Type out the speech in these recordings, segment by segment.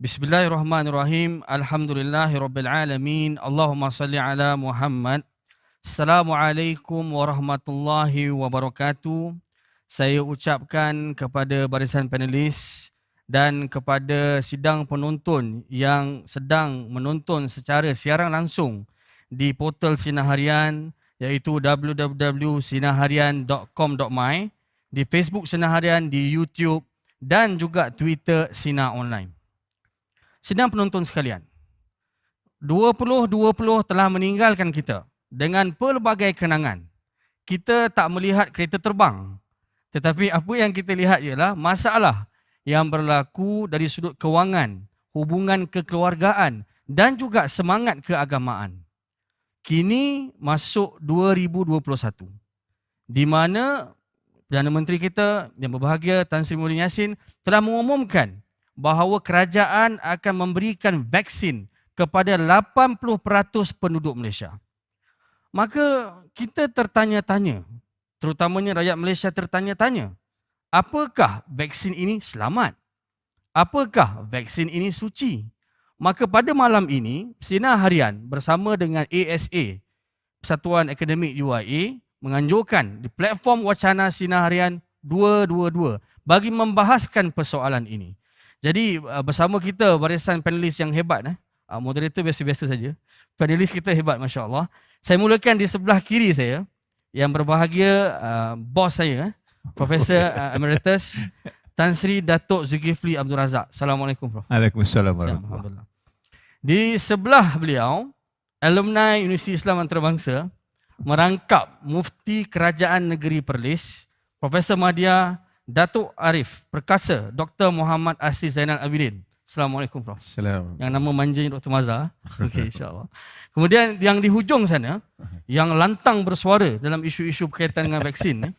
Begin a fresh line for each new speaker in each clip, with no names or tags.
Bismillahirrahmanirrahim. Alhamdulillahirabbil alamin. Allahumma salli ala Muhammad. Assalamualaikum warahmatullahi wabarakatuh. Saya ucapkan kepada barisan panelis dan kepada sidang penonton yang sedang menonton secara siaran langsung di portal Sinar Harian iaitu www.sinarharian.com.my, di Facebook Sinar Harian, di YouTube dan juga Twitter Sinar Online. Sidang penonton sekalian, 2020 telah meninggalkan kita dengan pelbagai kenangan. Kita tak melihat kereta terbang, tetapi apa yang kita lihat ialah masalah yang berlaku dari sudut kewangan, hubungan kekeluargaan dan juga semangat keagamaan. Kini masuk 2021, di mana Perdana Menteri kita yang berbahagia Tan Sri Muhyiddin Yassin telah mengumumkan bahawa kerajaan akan memberikan vaksin kepada 80% penduduk Malaysia. Maka kita tertanya-tanya, terutamanya rakyat Malaysia tertanya-tanya, apakah vaksin ini selamat? Apakah vaksin ini suci? Maka pada malam ini, Sinar Harian bersama dengan ASA, Persatuan Akademik UIA, menganjurkan di platform wacana Sinar Harian 222 bagi membahaskan persoalan ini. Jadi bersama kita barisan panelis yang hebat, moderator biasa-biasa saja. Panelis kita hebat, Masya Allah. Saya mulakan di sebelah kiri saya, yang berbahagia bos saya, Profesor Emeritus Tan Sri Datuk Zulkifli Abdul Razak. Assalamualaikum, Prof.
Waalaikumsalam warahmatullahi.
Di sebelah beliau, alumni Universiti Islam Antarabangsa, merangkap Mufti Kerajaan Negeri Perlis, Profesor Madya Datuk Arif Perkasa, Dr. Muhammad Asri Zainal Abidin. Assalamualaikum, Prof.
Assalamualaikum.
Yang nama manjanya Dr. Mazhar. Okey, insya-Allah. Kemudian yang di hujung sana, yang lantang bersuara dalam isu-isu berkaitan dengan vaksin,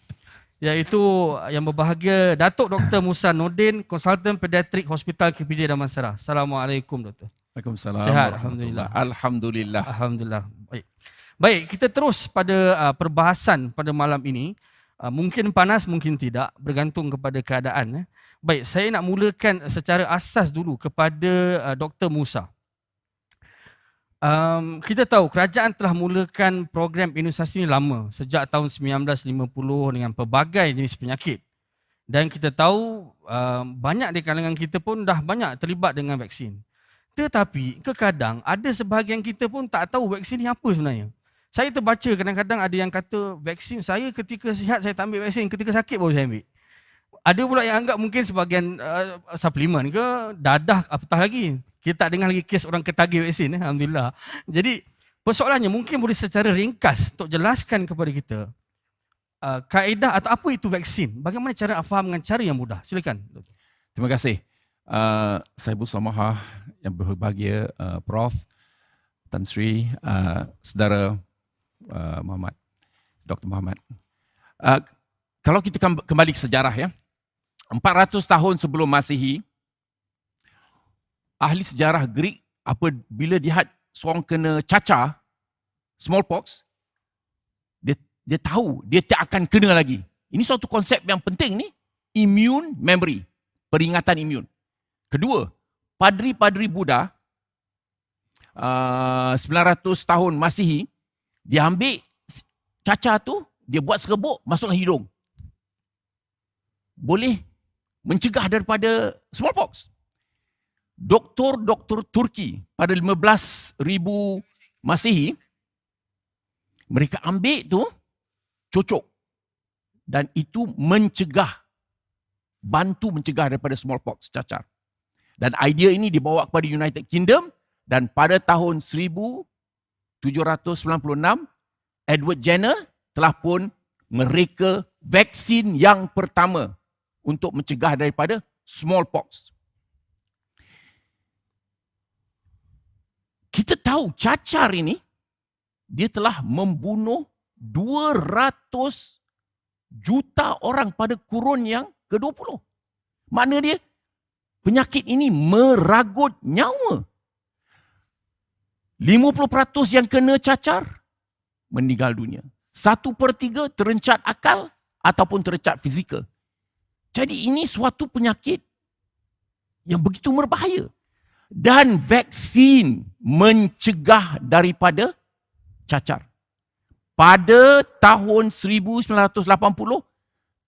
iaitu yang berbahagia Datuk Dr. Musa Nordin, Konsultan Pediatrik Hospital KPJ Damansara. Assalamualaikum, Doktor.
Waalaikumsalam.
Sihat, alhamdulillah.
Alhamdulillah.
Alhamdulillah. Baik, kita terus pada perbahasan pada malam ini. Mungkin panas, mungkin tidak, bergantung kepada keadaan. Baik, saya nak mulakan secara asas dulu kepada Dr. Musa. Kita tahu kerajaan telah mulakan program imunisasi ini lama, sejak tahun 1950 dengan pelbagai jenis penyakit. Dan kita tahu banyak di kalangan kita pun dah banyak terlibat dengan vaksin. Tetapi kadang ada sebahagian kita pun tak tahu vaksin ni apa sebenarnya. Saya terbaca kadang-kadang ada yang kata vaksin saya ketika sihat saya tak ambil vaksin, ketika sakit baru saya ambil. Ada pula yang anggap mungkin sebahagian suplemen ke, dadah apatah lagi. Kita tak dengar lagi kes orang ketagih vaksin, alhamdulillah. Jadi persoalannya mungkin boleh secara ringkas untuk jelaskan kepada kita kaedah atau apa itu vaksin. Bagaimana cara faham dengan cara yang mudah? Silakan.
Terima kasih. Saya bersama yang berbahagia Prof. Tan Sri, saudara Muhammad, Dr. Muhammad. Kalau kita kembali ke sejarah ya, 400 tahun sebelum Masihi, ahli sejarah Greek apabila lihat seorang kena cacar, smallpox, dia tahu dia tak akan kena lagi. Ini suatu konsep yang penting ni, immune memory, peringatan imun. Kedua, padri-padri Buddha 900 tahun Masihi, dia ambil cacar tu, dia buat serbuk, masuklah hidung. Boleh mencegah daripada smallpox. Doktor-doktor Turki pada 15,000 Masihi, mereka ambil tu, cocok. Dan itu bantu mencegah daripada smallpox, cacar. Dan idea ini dibawa kepada United Kingdom, dan pada tahun 1796, Edward Jenner telah pun mereka vaksin yang pertama untuk mencegah daripada smallpox. Kita tahu cacar ini, dia telah membunuh 200 juta orang pada kurun yang ke-20. Makna dia, penyakit ini meragut nyawa. 50% yang kena cacar meninggal dunia. 1/3 terencat akal ataupun terencat fizikal. Jadi ini suatu penyakit yang begitu berbahaya. Dan vaksin mencegah daripada cacar. Pada tahun 1980,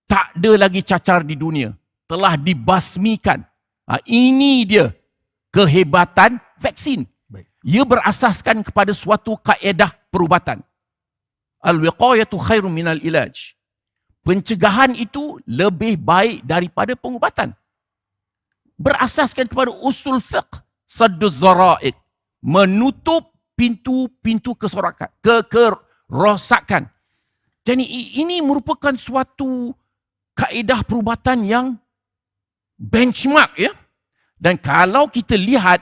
tak ada lagi cacar di dunia. Telah dibasmikan. Ini dia kehebatan vaksin.
Baik.
Ia berasaskan kepada suatu kaedah perubatan. Al-wiqayatu khairun minal ilaj. Pencegahan itu lebih baik daripada pengubatan. Berasaskan kepada usul fiqh, sadduz zara'iq, menutup pintu-pintu kerosakan. Jadi ini merupakan suatu kaedah perubatan yang benchmark, ya. Dan kalau kita lihat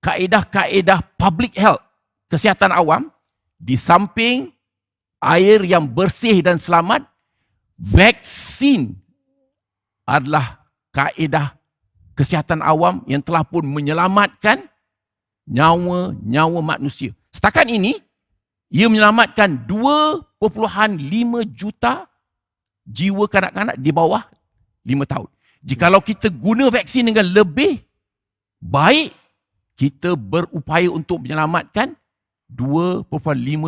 kaedah-kaedah public health, kesihatan awam, di samping air yang bersih dan selamat, vaksin adalah kaedah kesihatan awam yang telah pun menyelamatkan nyawa-nyawa manusia. Setakat ini, ia menyelamatkan 2.5 juta jiwa kanak-kanak di bawah 5 tahun. Jikalau kita guna vaksin dengan lebih baik, kita berupaya untuk menyelamatkan 2.5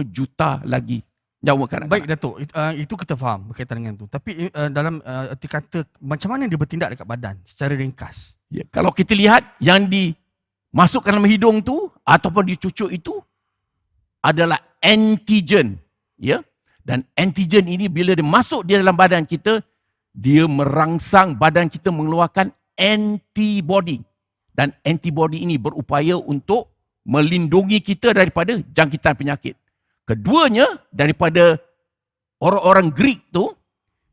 juta lagi nyawa kanak-kanak.
Baik Datuk, itu kita faham berkaitan dengan itu. Tapi dalam erti kata, macam mana dia bertindak dekat badan secara ringkas?
Ya, kalau kita lihat yang dimasukkan dalam hidung tu ataupun dicucuk itu adalah antigen, ya. Dan antigen ini bila dia masuk di dalam badan kita, dia merangsang badan kita mengeluarkan antibody. Dan antibody ini berupaya untuk melindungi kita daripada jangkitan penyakit. Keduanya, daripada orang-orang Greek tu,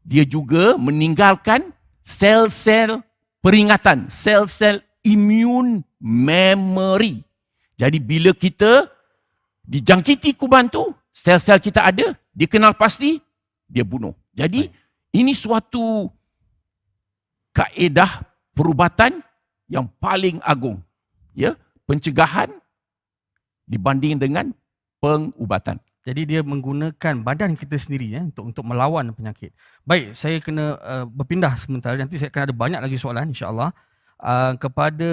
dia juga meninggalkan sel-sel peringatan, sel-sel immune memory. Jadi bila kita dijangkiti kuman tu, sel-sel kita ada, dia kenal pasti, dia bunuh. Jadi ini suatu kaedah perubatan yang paling agung, ya, pencegahan dibanding dengan pengubatan.
Jadi dia menggunakan badan kita sendiri, ya, untuk melawan penyakit. Baik, saya kena berpindah sementara. Nanti saya akan ada banyak lagi soalan, insya-Allah. Kepada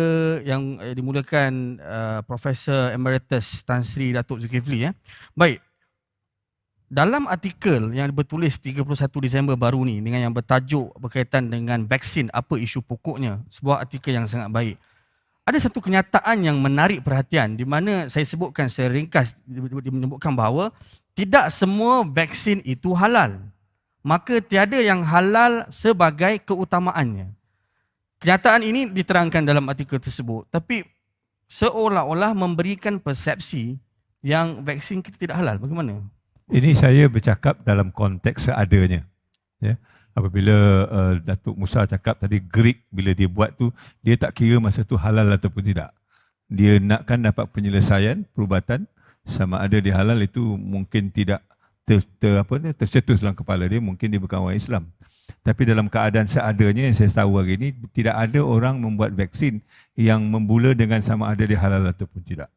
yang dimuliakan Profesor Emeritus Tan Sri Datuk Zulkifli, ya. Baik. Dalam artikel yang bertulis 31 Disember baru ni dengan yang bertajuk berkaitan dengan vaksin, apa isu pokoknya, sebuah artikel yang sangat baik. Ada satu kenyataan yang menarik perhatian di mana saya sebutkan secara ringkas, menyebutkan bahawa tidak semua vaksin itu halal. Maka tiada yang halal sebagai keutamaannya. Kenyataan ini diterangkan dalam artikel tersebut, tapi seolah-olah memberikan persepsi yang vaksin kita tidak halal. Bagaimana?
Ini saya bercakap dalam konteks seadanya. Ya. Apabila Datuk Musa cakap tadi Greek, bila dia buat tu, dia tak kira masa tu halal ataupun tidak. Dia nakkan dapat penyelesaian, perubatan, sama ada dia halal itu mungkin tidak tercetus dalam kepala dia, mungkin dia bukan orang Islam. Tapi dalam keadaan seadanya yang saya tahu hari ini, tidak ada orang membuat vaksin yang memula dengan sama ada dia halal ataupun tidak.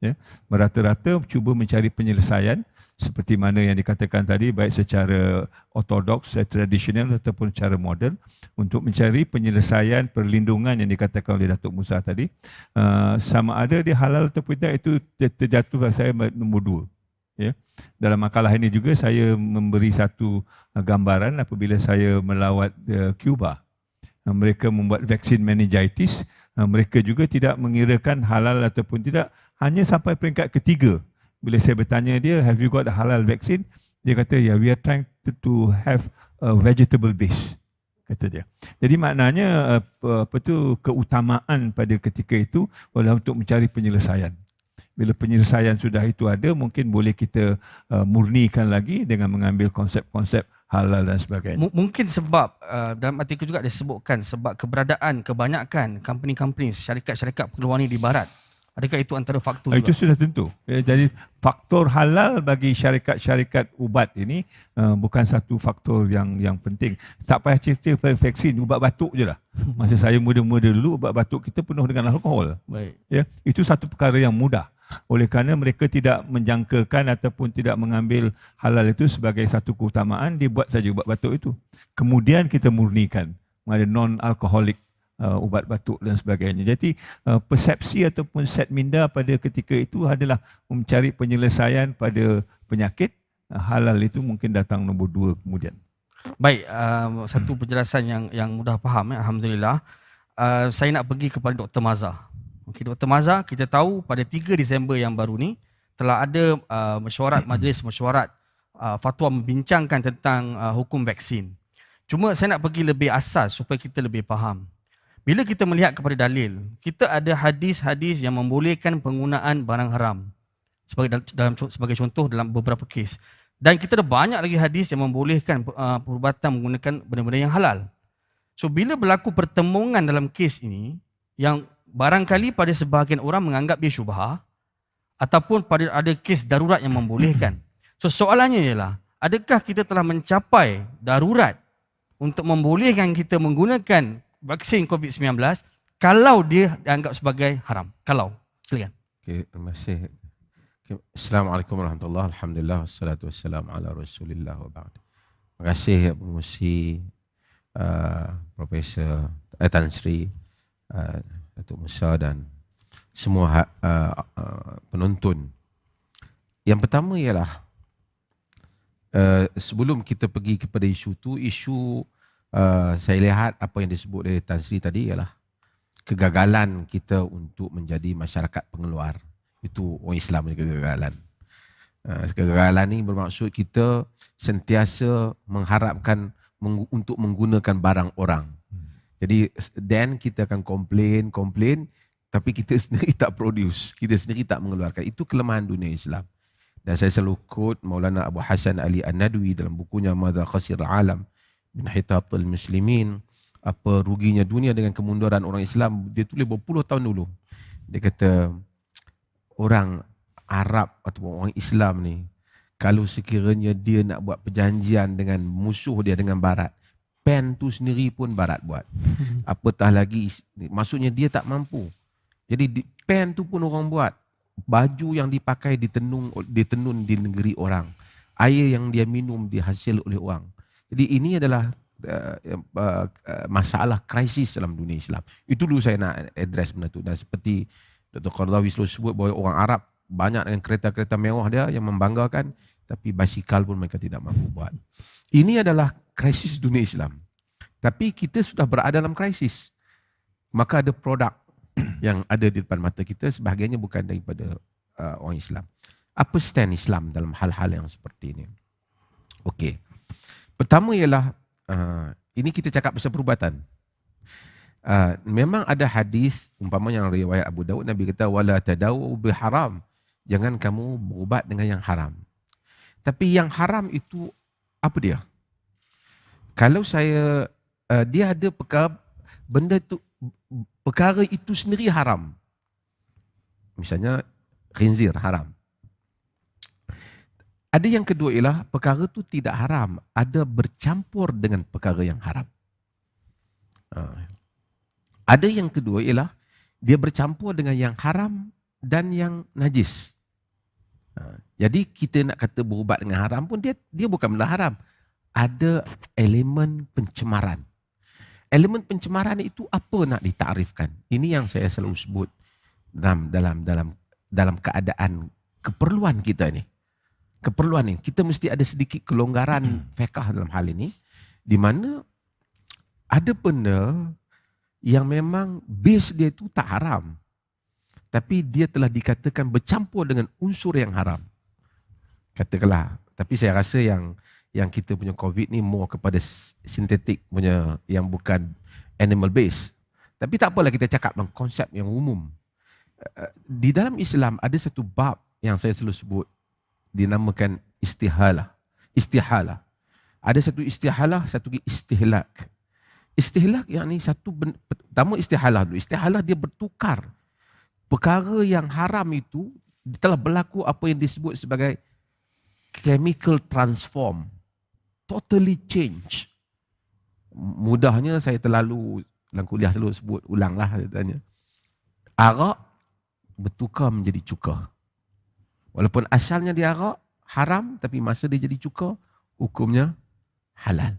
Ya. Merata-rata cuba mencari penyelesaian seperti mana yang dikatakan tadi, baik secara ortodoks, secara tradisional ataupun secara moden, untuk mencari penyelesaian perlindungan yang dikatakan oleh Datuk Musa tadi. Sama ada dia halal ataupun tidak, itu terjatuh pada saya nombor 2. Ya. Dalam makalah ini juga saya memberi satu gambaran apabila saya melawat Cuba. Mereka membuat vaksin meningitis, mereka juga tidak mengirakan halal ataupun tidak, hanya sampai peringkat ketiga. Bila saya bertanya dia, have you got a halal vaccine? Dia kata, yeah, we are trying to have a vegetable base, kata dia. Jadi maknanya keutamaan pada ketika itu adalah untuk mencari penyelesaian. Bila penyelesaian sudah itu ada, mungkin boleh kita murnikan lagi dengan mengambil konsep-konsep halal dan sebagainya.
Mungkin sebab dalam artikel juga disebutkan sebab keberadaan kebanyakan company-company, syarikat-syarikat pengeluar ni di barat. Adakah itu antara faktor juga?
Itu sudah tentu. Jadi faktor halal bagi syarikat-syarikat ubat ini bukan satu faktor yang penting. Tak payah cerita vaksin, ubat batuk je lah. Masa saya muda-muda dulu, ubat batuk kita penuh dengan alkohol.
Baik.
Ya, itu satu perkara yang mudah. Oleh kerana mereka tidak menjangkakan ataupun tidak mengambil halal itu sebagai satu keutamaan, dia buat saja ubat batuk itu. Kemudian kita murnikan, ada non-alcoholic ubat batuk dan sebagainya. Jadi persepsi ataupun set minda pada ketika itu adalah mencari penyelesaian pada penyakit. Halal itu mungkin datang nombor 2 kemudian.
Baik, satu penjelasan yang mudah faham, alhamdulillah. Saya nak pergi kepada Dr. Mazhar. Okay, Dr. Mazhar, kita tahu pada 3 Disember yang baru ni telah ada majlis mesyuarat fatwa membincangkan tentang hukum vaksin. Cuma saya nak pergi lebih asas supaya kita lebih faham. Bila kita melihat kepada dalil, kita ada hadis-hadis yang membolehkan penggunaan barang haram. Sebagai contoh dalam beberapa kes. Dan kita ada banyak lagi hadis yang membolehkan perubatan menggunakan benda-benda yang halal. So bila berlaku pertemuan dalam kes ini yang barangkali pada sebahagian orang menganggap dia syubhah ataupun pada ada kes darurat yang membolehkan. So soalannya ialah, adakah kita telah mencapai darurat untuk membolehkan kita menggunakan vaksin COVID-19 kalau dia dianggap sebagai haram? Kalau, silakan.
Okay, terima kasih. Assalamualaikum warahmatullahi wabarakatuh. Alhamdulillah wassalatu wassalamu ala Rasulillah wa ba'd. Terima kasih pengurusi Profesor Tan Sri, Datuk Musa dan semua penonton. Yang pertama ialah sebelum kita pergi kepada isu tu, saya lihat apa yang disebut oleh Tan Sri tadi ialah kegagalan kita untuk menjadi masyarakat pengeluar. Itu orang Islam punya kegagalan. Kegagalan ni bermaksud kita sentiasa mengharapkan untuk menggunakan barang orang. Jadi then kita akan komplain, tapi kita sendiri tak produce, kita sendiri tak mengeluarkan. Itu kelemahan dunia Islam. Dan saya selalu quote Maulana Abu Hasan Ali An-Nadwi dalam bukunya Madza Khasir Al-Alam min Hitatul Muslimin, apa ruginya dunia dengan kemunduran orang Islam. Dia tulis berpuluh tahun dulu. Dia kata orang Arab atau orang Islam ni, kalau sekiranya dia nak buat perjanjian dengan musuh dia dengan Barat, pen tu sendiri pun Barat buat. Apatah lagi, maksudnya dia tak mampu. Jadi pen tu pun orang buat. Baju yang dipakai ditenun di negeri orang. Air yang dia minum dihasil oleh orang. Jadi ini adalah masalah krisis dalam dunia Islam. Itu dulu saya nak address benda tu. Dan seperti Dr. Qardawi selalu sebut bahawa orang Arab banyak dengan kereta-kereta mewah dia yang membanggakan, tapi basikal pun mereka tidak mampu buat. Ini adalah krisis dunia Islam. Tapi kita sudah berada dalam krisis. Maka ada produk yang ada di depan mata kita, sebahagiannya bukan daripada orang Islam. Apa stand Islam dalam hal-hal yang seperti ini? Okey. Pertama ialah, ini kita cakap pasal perubatan. Memang ada hadis umpama yang riwayat Abu Daud, Nabi kata wala tadawu biharam, jangan kamu berubat dengan yang haram. Tapi yang haram itu apa dia? Kalau saya dia ada perkara itu sendiri haram. Misalnya khinzir haram. Ada yang kedua ialah perkara itu tidak haram, ada bercampur dengan perkara yang haram. Ada yang kedua ialah dia bercampur dengan yang haram dan yang najis. Jadi kita nak kata berubat dengan haram pun dia bukan benda haram. Ada elemen pencemaran. Elemen pencemaran itu apa nak ditakrifkan? Ini yang saya selalu sebut dalam keadaan keperluan kita ni. Keperluan ni kita mesti ada sedikit kelonggaran fiqh dalam hal ini, di mana ada benda yang memang base dia itu tak haram, tapi dia telah dikatakan bercampur dengan unsur yang haram. Katakanlah, tapi saya rasa yang kita punya COVID ni more kepada sintetik punya, yang bukan animal base. Tapi tak apalah, kita cakap dalam konsep yang umum. Di dalam Islam ada satu bab yang saya selalu sebut, dinamakan istihalah. Istihalah. Ada satu istihalah, satu istihlak. Istihlak yakni pertama istihalah dulu. Istihalah dia bertukar. Perkara yang haram itu telah berlaku apa yang disebut sebagai chemical transform. Totally change. Mudahnya saya terlalu dalam kuliah selalu sebut, ulanglah saya tanya. Arak bertukar menjadi cuka. Walaupun asalnya dia arak haram, tapi masa dia jadi cuka, hukumnya halal.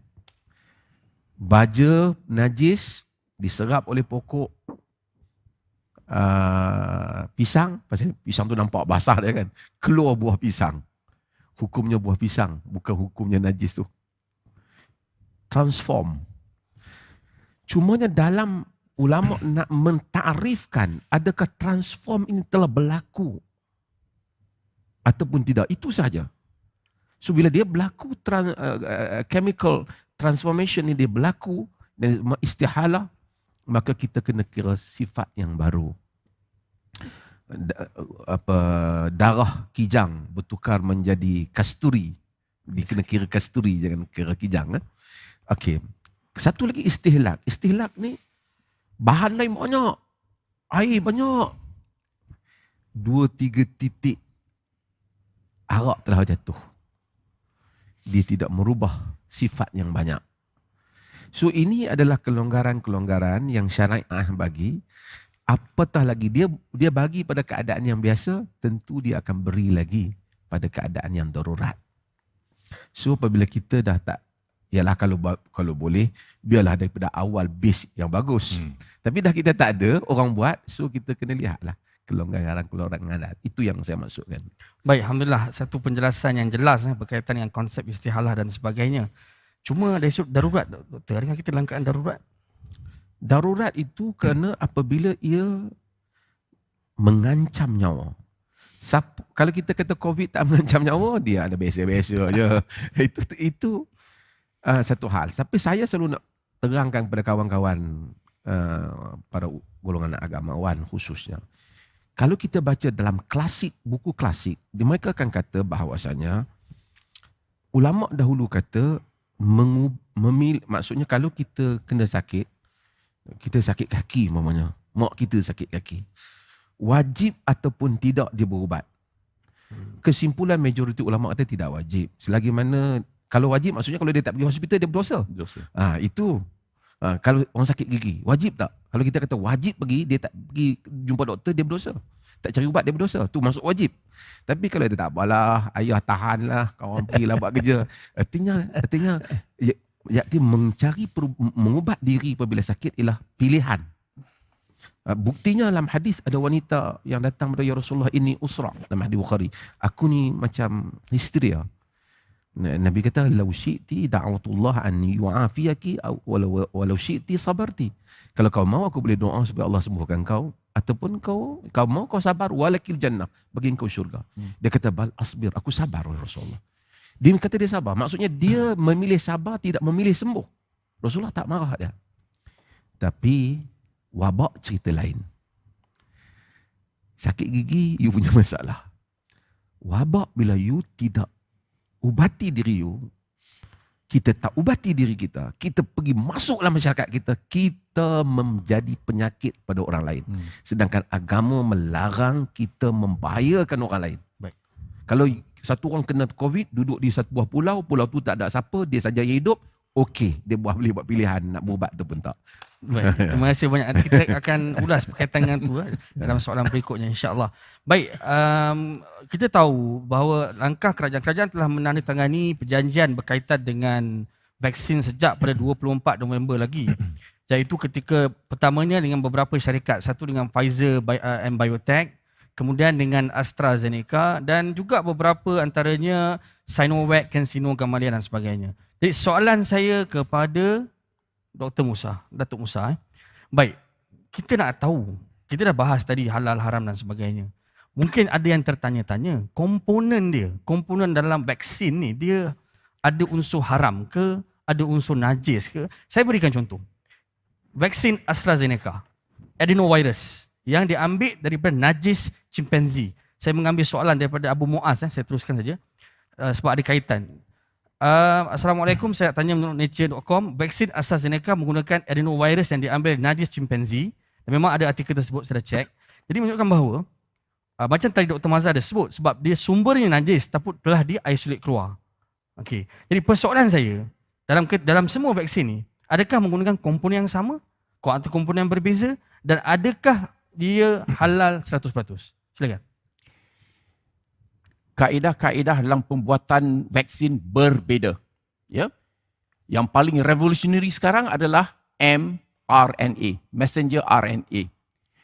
Baja najis diserap oleh pokok pisang, pasal pisang tu nampak basah dia kan, keluar buah pisang. Hukumnya buah pisang, bukan hukumnya najis tu. Transform. Cumanya dalam ulama nak mentarifkan adakah transform ini telah berlaku ataupun tidak, itu saja. So bila dia berlaku chemical transformation ini dia berlaku dan istihalah, maka kita kena kira sifat yang baru. Darah kijang bertukar menjadi kasturi. Kena kira kasturi, jangan kira kijang. Okey. Satu lagi istihlak. Istihlak ni bahan lain banyak. Air banyak. 2-3 titik arak telah jatuh. Dia tidak merubah sifat yang banyak. So ini adalah kelonggaran-kelonggaran yang syariah bagi. Apatah lagi dia bagi pada keadaan yang biasa, tentu dia akan beri lagi pada keadaan yang darurat. So apabila kita dah tak, ialah kalau boleh biarlah daripada awal base yang bagus. Tapi dah kita tak ada orang buat, so kita kena lihatlah kelonggaran-kelonggaran. Itu yang saya maksudkan.
Baik, alhamdulillah satu penjelasan yang jelas berkaitan dengan konsep istihalah dan sebagainya. Cuma dari sudut darurat, doktor, adakah kita dalam keadaan darurat?
Darurat itu kerana apabila ia mengancam nyawa. Kalau kita kata COVID tak mengancam nyawa, dia ada biasa-biasa je. Itu satu hal. Tapi saya selalu nak terangkan kepada kawan-kawan para golongan agamawan khususnya. Kalau kita baca dalam klasik, buku klasik, mereka akan kata bahawasanya ulama dahulu kata maksudnya kalau kita kena sakit, kita sakit kaki mamanya, mak kita sakit kaki, wajib ataupun tidak dia berubat. Kesimpulan majoriti ulama kata tidak wajib. Selagi mana kalau wajib maksudnya kalau dia tak pergi hospital dia berdosa. Itu. Kalau orang sakit gigi, wajib tak? Kalau kita kata wajib pergi, dia tak pergi jumpa doktor, dia berdosa. Tak cari ubat, dia berdosa. Tu masuk wajib. Tapi kalau dia tak apalah, ayah tahanlah, kawan pergilah buat kerja. Artinya mencari mengubat diri apabila sakit ialah pilihan. Buktinya dalam hadis ada wanita yang datang kepada Ya Rasulullah, ini usra, dalam hadis Bukhari. Aku ni macam histeria. Nabi kata, "Lau syi'ti da'watullah an yu'afiyaki walau syi'ti sabarti." Kalau kau mau aku boleh doa supaya Allah sembuhkan kau, ataupun kau mau kau sabar walakil jannah, bagi engkau syurga. Dia kata, "Bal asbir, aku sabar ya Rasulullah." Dia kata dia sabar, maksudnya dia memilih sabar, tidak memilih sembuh. Rasulullah tak marah dia. Tapi wabak cerita lain. Sakit gigi, you punya masalah. Wabak bila you tidak ubati diri you, kita tak ubati diri kita, kita pergi masuk dalam masyarakat kita, kita menjadi penyakit pada orang lain. Sedangkan agama melarang kita membahayakan orang lain.
Baik.
Kalau satu orang kena COVID, duduk di satu buah pulau, pulau tu tak ada siapa, dia saja yang hidup, okey, dia boleh buat pilihan nak berubat ataupun tak.
Baik, terima kasih banyak. Nanti kita akan ulas berkaitan dengan itu dalam soalan berikutnya, insya-Allah. Baik, kita tahu bahawa langkah kerajaan-kerajaan telah menandatangani perjanjian berkaitan dengan vaksin sejak pada 24 November lagi. Iaitu ketika pertamanya dengan beberapa syarikat, satu dengan Pfizer and Biotech, kemudian dengan AstraZeneca dan juga beberapa antaranya Sinovac, CanSino, Gamaleya dan sebagainya. Jadi soalan saya kepada Dr. Musa, Datuk Musa. Baik, kita nak tahu, kita dah bahas tadi halal, haram dan sebagainya. Mungkin ada yang tertanya-tanya, komponen dalam vaksin ni, dia ada unsur haram ke, ada unsur najis ke? Saya berikan contoh. Vaksin AstraZeneca, adenovirus, yang diambil daripada najis chimpanzee. Saya mengambil soalan daripada Abu Muaz, saya teruskan saja, sebab ada kaitan. Assalamualaikum, saya nak tanya menurut nature.com, vaksin AstraZeneca menggunakan adenovirus yang diambil dari najis chimpanzee. Dan memang ada artikel tersebut, saya dah cek. Jadi menunjukkan bahawa, macam tadi Dr. Mazhar ada sebut, sebab dia sumbernya najis, tapi telah di-isolate keluar. Okay. Jadi persoalan saya, dalam semua vaksin ni, adakah menggunakan komponen yang sama, atau komponen yang berbeza, dan adakah dia halal 100%? Silakan.
Kaedah-kaedah dalam pembuatan vaksin berbeza. Ya. Yang paling revolutionary sekarang adalah mRNA, messenger RNA.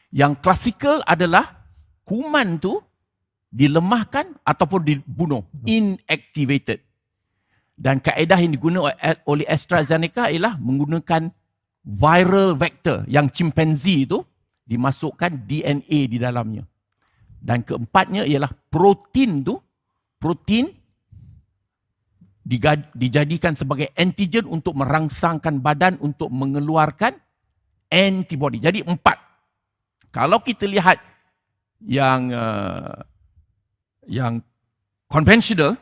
Yang klasikal adalah kuman tu dilemahkan ataupun dibunuh, inactivated. Dan kaedah yang digunakan oleh AstraZeneca ialah menggunakan viral vector yang chimpanzee itu dimasukkan DNA di dalamnya. Dan keempatnya ialah protein dijadikan sebagai antigen untuk merangsangkan badan untuk mengeluarkan antibody. Jadi 4. Kalau kita lihat yang konvensional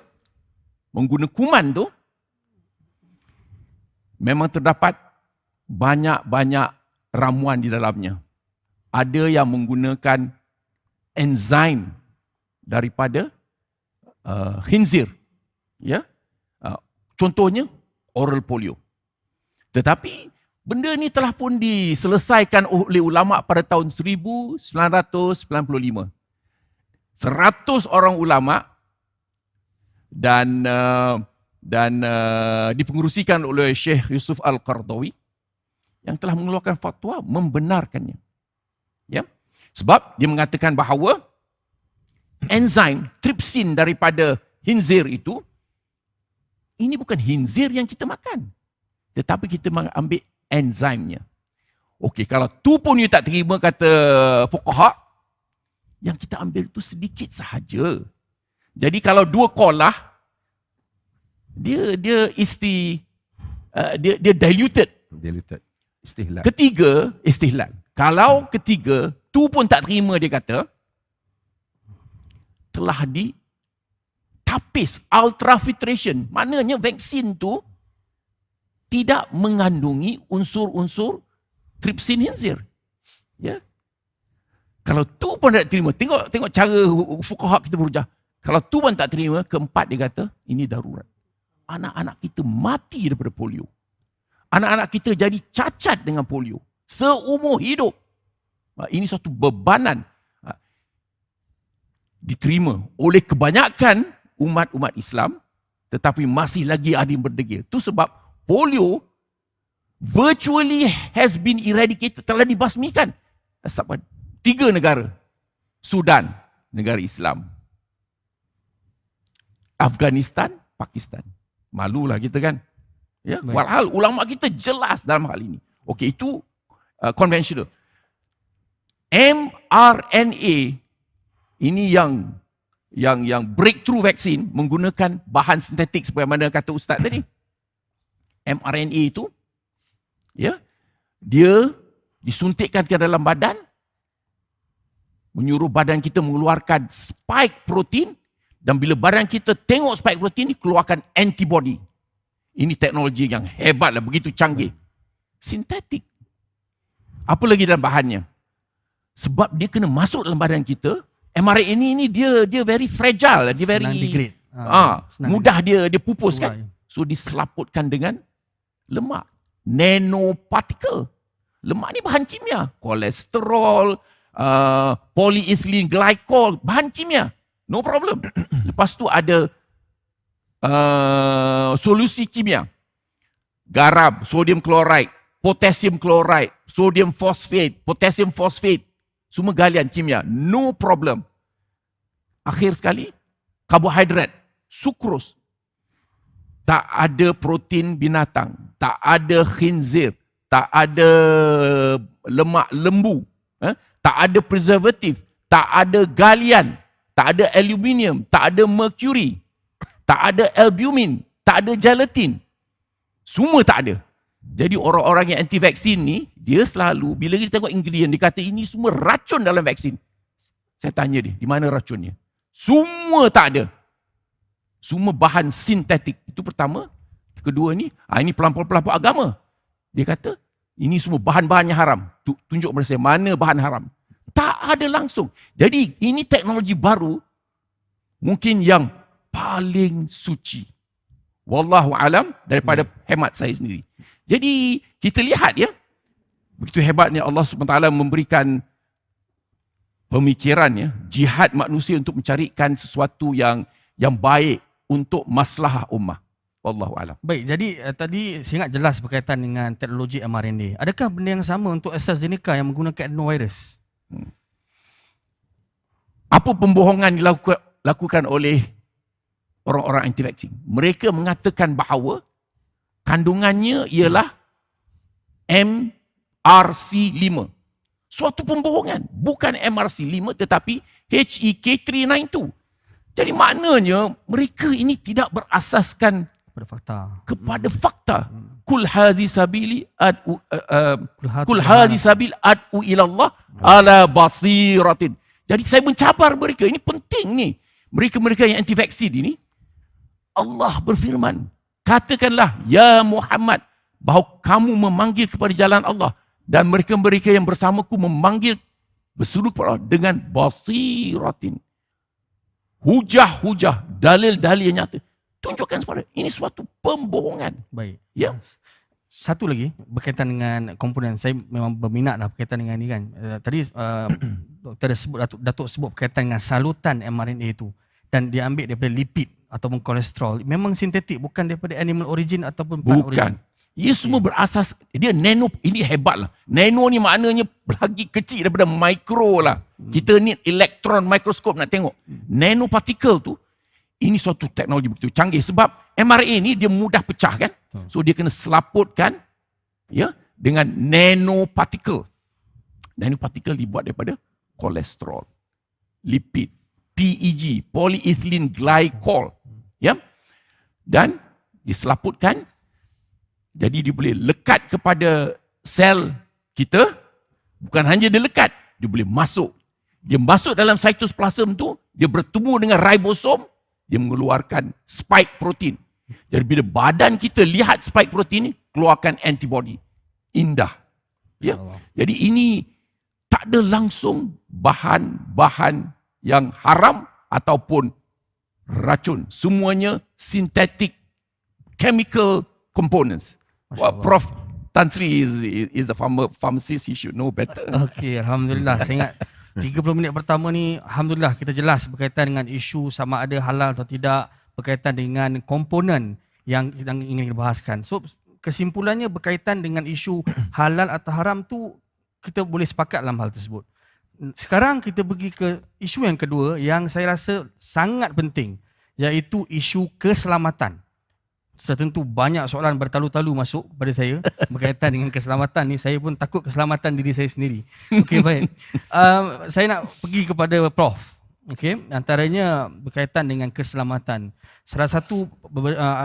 menggunakan kuman tu, memang terdapat banyak-banyak ramuan di dalamnya. Ada yang menggunakan enzim daripada khinzir, ya. Contohnya oral polio. Tetapi benda ni telah pun diselesaikan oleh ulama pada tahun 1995. 100 orang ulama dan dipengerusikan oleh Syekh Yusuf Al-Qardawi yang telah mengeluarkan fatwa membenarkannya. Ya. Sebab dia mengatakan bahawa enzim tripsin daripada khinzir itu, ini bukan khinzir yang kita makan, tetapi kita mengambil enzimnya. Okey, kalau tu pun you tak terima, kata fuqaha, yang kita ambil tu sedikit sahaja. Jadi kalau 2 kolah, dia diluted.
Istihlal.
Ketiga, istihlal. Kalau ketiga, tu pun tak terima, dia kata, telah ditapis, ultrafiltration. Maknanya vaksin tu tidak mengandungi unsur-unsur tripsin khinzir. Ya. Kalau tu pun tak terima, tengok cara fuqaha kita berujar. Kalau tu pun tak terima, keempat dia kata, ini darurat. Anak-anak kita mati daripada polio. Anak-anak kita jadi cacat dengan polio seumur hidup. Ini suatu bebanan diterima oleh kebanyakan umat-umat Islam, tetapi masih lagi ada yang berdegil. Itu sebab polio virtually has been eradicated, telah dibasmikan. 3 negara. Sudan, negara Islam. Afghanistan, Pakistan. Malulah kita kan. Ya, walhal ulama kita jelas dalam hal ini. Okey, itu konvensional. mRNA ini yang breakthrough vaksin menggunakan bahan sintetik seperti mana kata ustaz tadi. mRNA itu, ya, dia disuntikkan ke dalam badan, menyuruh badan kita mengeluarkan spike protein, dan bila badan kita tengok spike protein ni, keluarkan antibody. Ini teknologi yang hebat lah, begitu canggih. Sintetik. Apa lagi dalam bahannya? Sebab dia kena masuk dalam badan kita, mRNA ini dia very fragile, dia very
degrade.
mudah dia pupus kan. So diselaputkan dengan lemak, nanoparticle. Lemak ni bahan kimia, kolesterol, polyethylene glycol, bahan kimia, no problem. Lepas tu ada solusi kimia, garam, sodium chloride, potassium chloride, sodium phosphate, potassium phosphate, semua galian kimia, no problem. Akhir sekali, karbohidrat, sukros. Tak ada protein binatang, tak ada khinzir, tak ada lemak lembu, tak ada preservatif, tak ada galian, tak ada aluminium, tak ada mercury, tak ada albumin, tak ada gelatin. Semua tak ada. Jadi orang-orang yang anti-vaksin ni, dia selalu, bila kita tengok ingredient, dia kata ini semua racun dalam vaksin. Saya tanya dia, di mana racunnya? Semua tak ada. Semua bahan sintetik. Itu pertama. Kedua ni, ini pelampau-pelampau agama. Dia kata, ini semua bahan-bahan yang haram. Tunjuk kepada saya, mana bahan haram? Tak ada langsung. Jadi, ini teknologi baru, mungkin yang paling suci. Wallahu alam, daripada hemat saya sendiri. Jadi kita lihat ya, begitu hebatnya Allah SWT memberikan pemikiran ya, jihad manusia untuk mencarikan sesuatu yang baik untuk maslahah ummah. Wallahu alam.
Baik, jadi tadi saya ingat jelas berkaitan dengan teknologi mRNA. Adakah benda yang sama untuk AstraZeneca yang menggunakan adenovirus?
Apa pembohongan dilakukan oleh orang-orang anti vaksin? Mereka mengatakan bahawa kandungannya ialah MRC5. Suatu pembohongan. Bukan MRC5 tetapi HEK392. Jadi maknanya mereka ini tidak berasaskan
Pada fakta.
kepada fakta. Kul hazi sabili ad'u
Kul
sabil ad'u ilallah ala basiratin. Jadi saya mencabar mereka. Ini penting ni. Mereka-mereka yang anti vaksin ini, Allah berfirman, katakanlah ya Muhammad bahawa kamu memanggil kepada jalan Allah dan mereka-mereka yang bersamaku memanggil berseru kepada Allah dengan basiratin. Hujah-hujah, dalil-dalil yang nyata. Tunjukkan kepada ini suatu pembohongan.
Baik.
Ya.
Satu lagi berkaitan dengan komponen. Saya memang berminat lah berkaitan dengan ini kan. Tadi doktor dah sebut, Datuk sebut berkaitan dengan salutan mRNA itu dan dia ambil daripada lipid ataupun kolesterol. Memang sintetik, bukan daripada animal origin ataupun plant origin.
Bukan. Ia semua berasas, dia nano, ini hebat lah. Nano ni maknanya lagi kecil daripada mikro lah. Kita ni elektron mikroskop nak tengok. Nanopartikel tu, ini suatu teknologi begitu canggih sebab mRNA ni dia mudah pecah kan. So dia kena selaputkan ya dengan nanopartikel. Nanopartikel dibuat daripada kolesterol, lipid, PEG, polyethylene glycol. Ya. Dan diselaputkan jadi dia boleh lekat kepada sel kita. Bukan hanya dia lekat, dia boleh masuk. Dia masuk dalam cytoplasm tu, dia bertemu dengan ribosom, dia mengeluarkan spike protein. Jadi bila badan kita lihat spike protein ni, keluarkan antibody. Indah. Ya. Jadi ini tak ada langsung bahan-bahan yang haram ataupun racun. Semuanya synthetic chemical components. Prof Tan Sri is a pharmacist, he should know better.
Okey, alhamdulillah. Saya ingat 30 minit pertama ni, alhamdulillah kita jelas berkaitan dengan isu sama ada halal atau tidak, berkaitan dengan komponen yang ingin kita bahaskan. So, kesimpulannya berkaitan dengan isu halal atau haram tu, kita boleh sepakat dalam hal tersebut. Sekarang kita pergi ke isu yang kedua yang saya rasa sangat penting, iaitu isu keselamatan. Sudah tentu banyak soalan bertalu-talu masuk kepada saya berkaitan dengan keselamatan ni. Saya pun takut keselamatan diri saya sendiri. Okey, baik. Saya nak pergi kepada Prof. Okey, antaranya berkaitan dengan keselamatan. Salah satu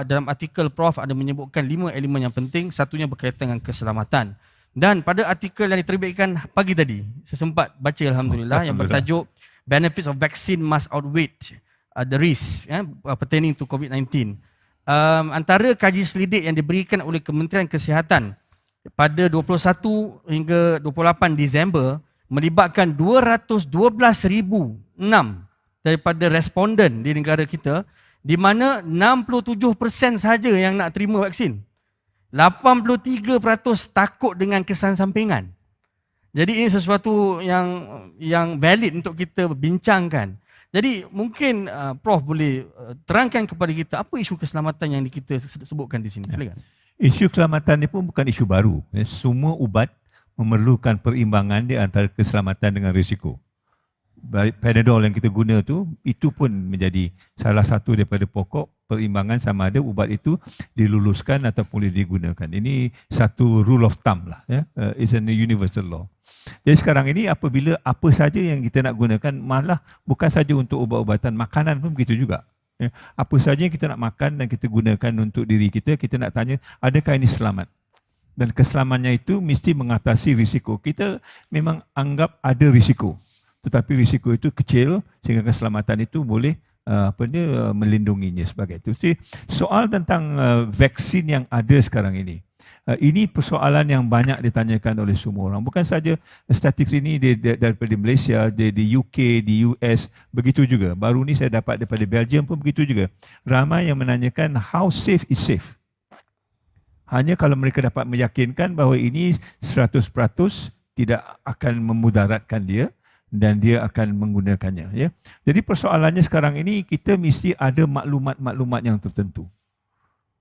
dalam artikel Prof ada menyebutkan 5 elemen yang penting, satunya berkaitan dengan keselamatan. Dan pada artikel yang diterbitkan pagi tadi, saya sempat baca alhamdulillah yang bertajuk Benefits of Vaccine Must Outweigh the Risk pertaining to COVID-19. Antara kaji selidik yang diberikan oleh Kementerian Kesihatan pada 21 hingga 28 Disember melibatkan 212,006 daripada responden di negara kita, di mana 67% sahaja yang nak terima vaksin. 83% takut dengan kesan sampingan. Jadi ini sesuatu yang valid untuk kita bincangkan. Jadi mungkin Prof boleh terangkan kepada kita apa isu keselamatan yang kita sebutkan di sini. Silakan.
Isu keselamatan ni pun bukan isu baru. Semua ubat memerlukan perimbangan di antara keselamatan dengan risiko. Panadol yang kita guna tu, itu pun menjadi salah satu daripada pokok perimbangan sama ada ubat itu diluluskan atau boleh digunakan. Ini satu rule of thumb lah. It's a universal law. Jadi sekarang ini apabila apa saja yang kita nak gunakan, malah bukan saja untuk ubat-ubatan, makanan pun begitu juga. Apa saja yang kita nak makan dan kita gunakan untuk diri kita, kita nak tanya adakah ini selamat? Dan keselamatannya itu mesti mengatasi risiko. Kita memang anggap ada risiko, tetapi risiko itu kecil sehingga keselamatan itu boleh melindunginya sebagai itu. Jadi soal tentang vaksin yang ada sekarang ini, ini persoalan yang banyak ditanyakan oleh semua orang. Bukan saja statistik ini daripada Malaysia, di UK, di US, begitu juga. Baru ni saya dapat daripada Belgium pun begitu juga. Ramai yang menanyakan how safe is safe. Hanya kalau mereka dapat meyakinkan bahawa ini 100% tidak akan memudaratkan dia dan dia akan menggunakannya. Ya. Jadi persoalannya sekarang ini kita mesti ada maklumat-maklumat yang tertentu.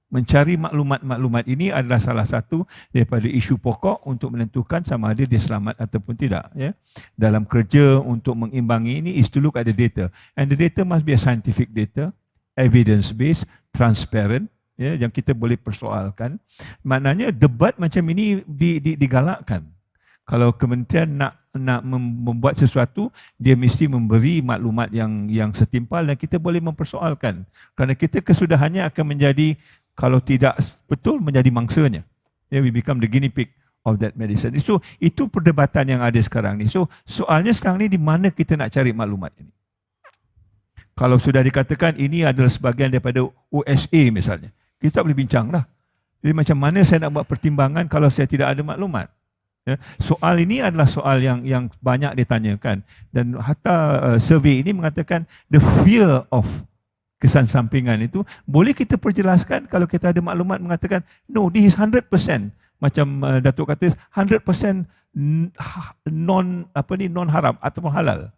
Mencari maklumat-maklumat ini adalah salah satu daripada isu pokok untuk menentukan sama ada dia selamat ataupun tidak. Ya. Dalam kerja untuk mengimbangi ini is to look at the data. And the data must be a scientific data, evidence-based, transparent, ya, yang kita boleh persoalkan. Maknanya debat macam ini digalakkan. Kalau kementerian nak membuat sesuatu, dia mesti memberi maklumat yang setimpal dan kita boleh mempersoalkan. Kerana kita kesudahannya akan menjadi, kalau tidak betul, menjadi mangsanya. Yeah, we become the guinea pig of that medicine. So, itu perdebatan yang ada sekarang ni. So, soalnya sekarang ni di mana kita nak cari maklumat ini. Kalau sudah dikatakan ini adalah sebahagian daripada USA misalnya, kita boleh bincang lah. Jadi macam mana saya nak buat pertimbangan kalau saya tidak ada maklumat? Ya, soal ini adalah soal yang banyak ditanyakan. Dan hatta survey ini mengatakan the fear of kesan sampingan itu boleh kita perjelaskan kalau kita ada maklumat mengatakan no, this is 100%, macam Datuk kata 100% non haram ataupun halal.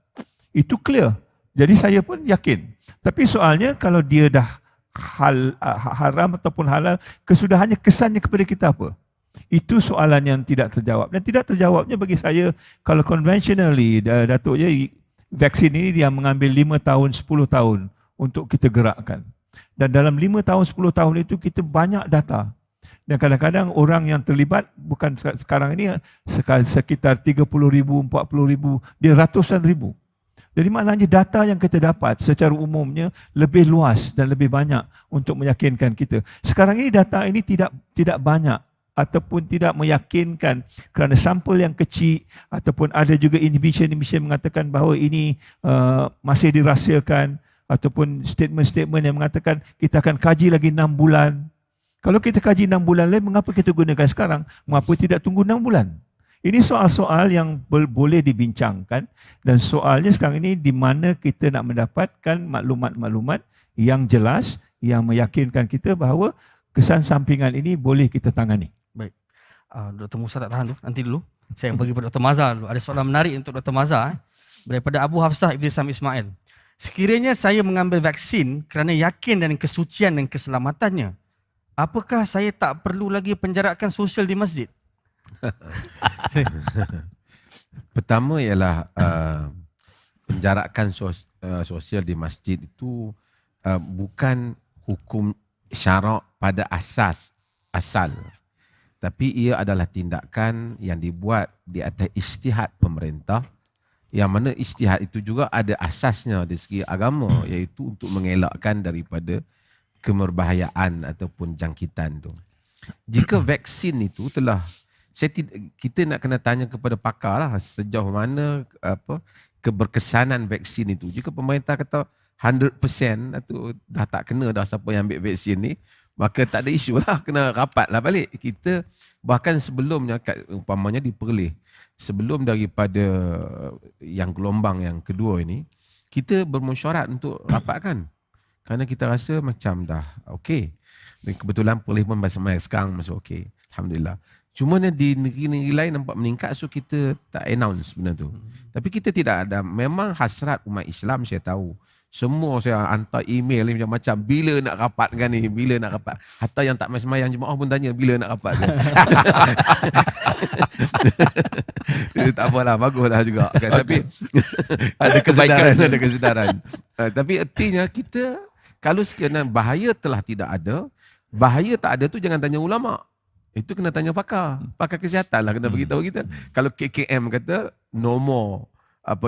Itu clear. Jadi saya pun yakin. Tapi soalnya kalau dia dah haram ataupun halal, kesudahannya, kesannya kepada kita apa? Itu soalan yang tidak terjawab. Dan tidak terjawabnya bagi saya, kalau conventionally Datuk vaksin ini dia mengambil 5 tahun, 10 tahun untuk kita gerakkan. Dan dalam 5 tahun, 10 tahun itu kita banyak data. Dan kadang-kadang orang yang terlibat, bukan sekarang ini, sekitar 30,000, 40,000, dia ratusan ribu. Jadi maknanya data yang kita dapat secara umumnya lebih luas dan lebih banyak untuk meyakinkan kita. Sekarang ini data ini tidak banyak ataupun tidak meyakinkan kerana sampel yang kecil, ataupun ada juga inhibition mengatakan bahawa ini masih dirahsiakan, ataupun statement-statement yang mengatakan kita akan kaji lagi 6 bulan. Kalau kita kaji 6 bulan lagi, mengapa kita gunakan sekarang? Mengapa tidak tunggu 6 bulan? Ini soal-soal yang boleh dibincangkan, dan soalnya sekarang ini di mana kita nak mendapatkan maklumat-maklumat yang jelas, yang meyakinkan kita bahawa kesan sampingan ini boleh kita tangani.
Baik. Dr. Musa tak tahan tu, nanti dulu. Saya bagi pada Dr. Mazhar dulu. Ada soalan menarik untuk Dr. Mazhar daripada Abu Hafsah Ibn Sam Ismail. Sekiranya saya mengambil vaksin kerana yakin dan kesucian dan keselamatannya, apakah saya tak perlu lagi penjarakan sosial di masjid?
Pertama ialah penjarakan sosial di masjid itu bukan hukum syarak pada asal, tapi ia adalah tindakan yang dibuat di atas ijtihad pemerintah, yang mana ijtihad itu juga ada asasnya dari segi agama, iaitu untuk mengelakkan daripada kemerbahayaan ataupun jangkitan tu. Jika vaksin itu telah, kita nak kena tanya kepada pakar lah sejauh mana keberkesanan vaksin itu. Jika pemerintah kata 100% atau dah tak kena dah siapa yang ambil vaksin ni, maka tak ada isu lah, kena rapat lah balik. Kita bahkan sebelumnya, umpamanya di Perlis, sebelum daripada yang gelombang yang kedua ini, kita bermesyuarat untuk rapatkan. Kerana kita rasa macam dah okey. Dan kebetulan Perlis pun sekarang masih okey. Alhamdulillah. Cuma di negeri-negeri lain nampak meningkat, so kita tak announce benda tu. Tapi kita tidak ada, memang hasrat umat Islam saya tahu. Semua saya hantar email ni macam-macam, bila nak rapatkan ni, bila nak rapat. Hatta yang tak sembahyang jemaah pun tanya bila nak rapatkan. Tak apalah, baguslah juga kan. Tapi ada kesedaran. Tapi artinya kita, kalau sekiranya bahaya telah tidak ada, bahaya tak ada tu jangan tanya ulama'. Itu kena tanya pakar kesihatan lah, kena beritahu kita. Kalau KKM kata no more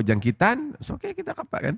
jangkitan, so okay, kita rapatkan.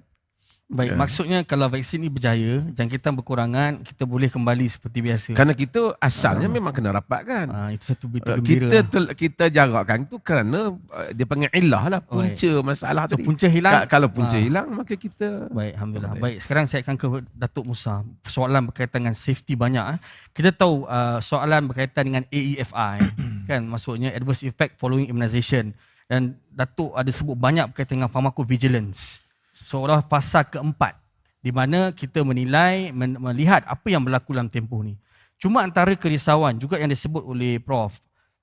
Baik, maksudnya kalau vaksin ini berjaya, jangkitan berkurangan, kita boleh kembali seperti biasa.
Kerana kita asalnya memang kena rapatkan.
Itu satu berita gembira.
Kita jarakkan tu kerana dia panggil ilah lah, punca masalah tadi.
Punca hilang.
Kalau punca hilang, maka kita...
Baik, Alhamdulillah. Baik, sekarang saya akan ke Datuk Musa. Soalan berkaitan dengan safety banyak. Kita tahu soalan berkaitan dengan AEFI, kan, maksudnya Adverse Effect Following Immunization. Dan Datuk ada sebut banyak berkaitan dengan pharmacovigilance. Seolah fasa keempat, di mana kita menilai, melihat apa yang berlaku dalam tempoh ni. Cuma antara kerisauan juga yang disebut oleh Prof,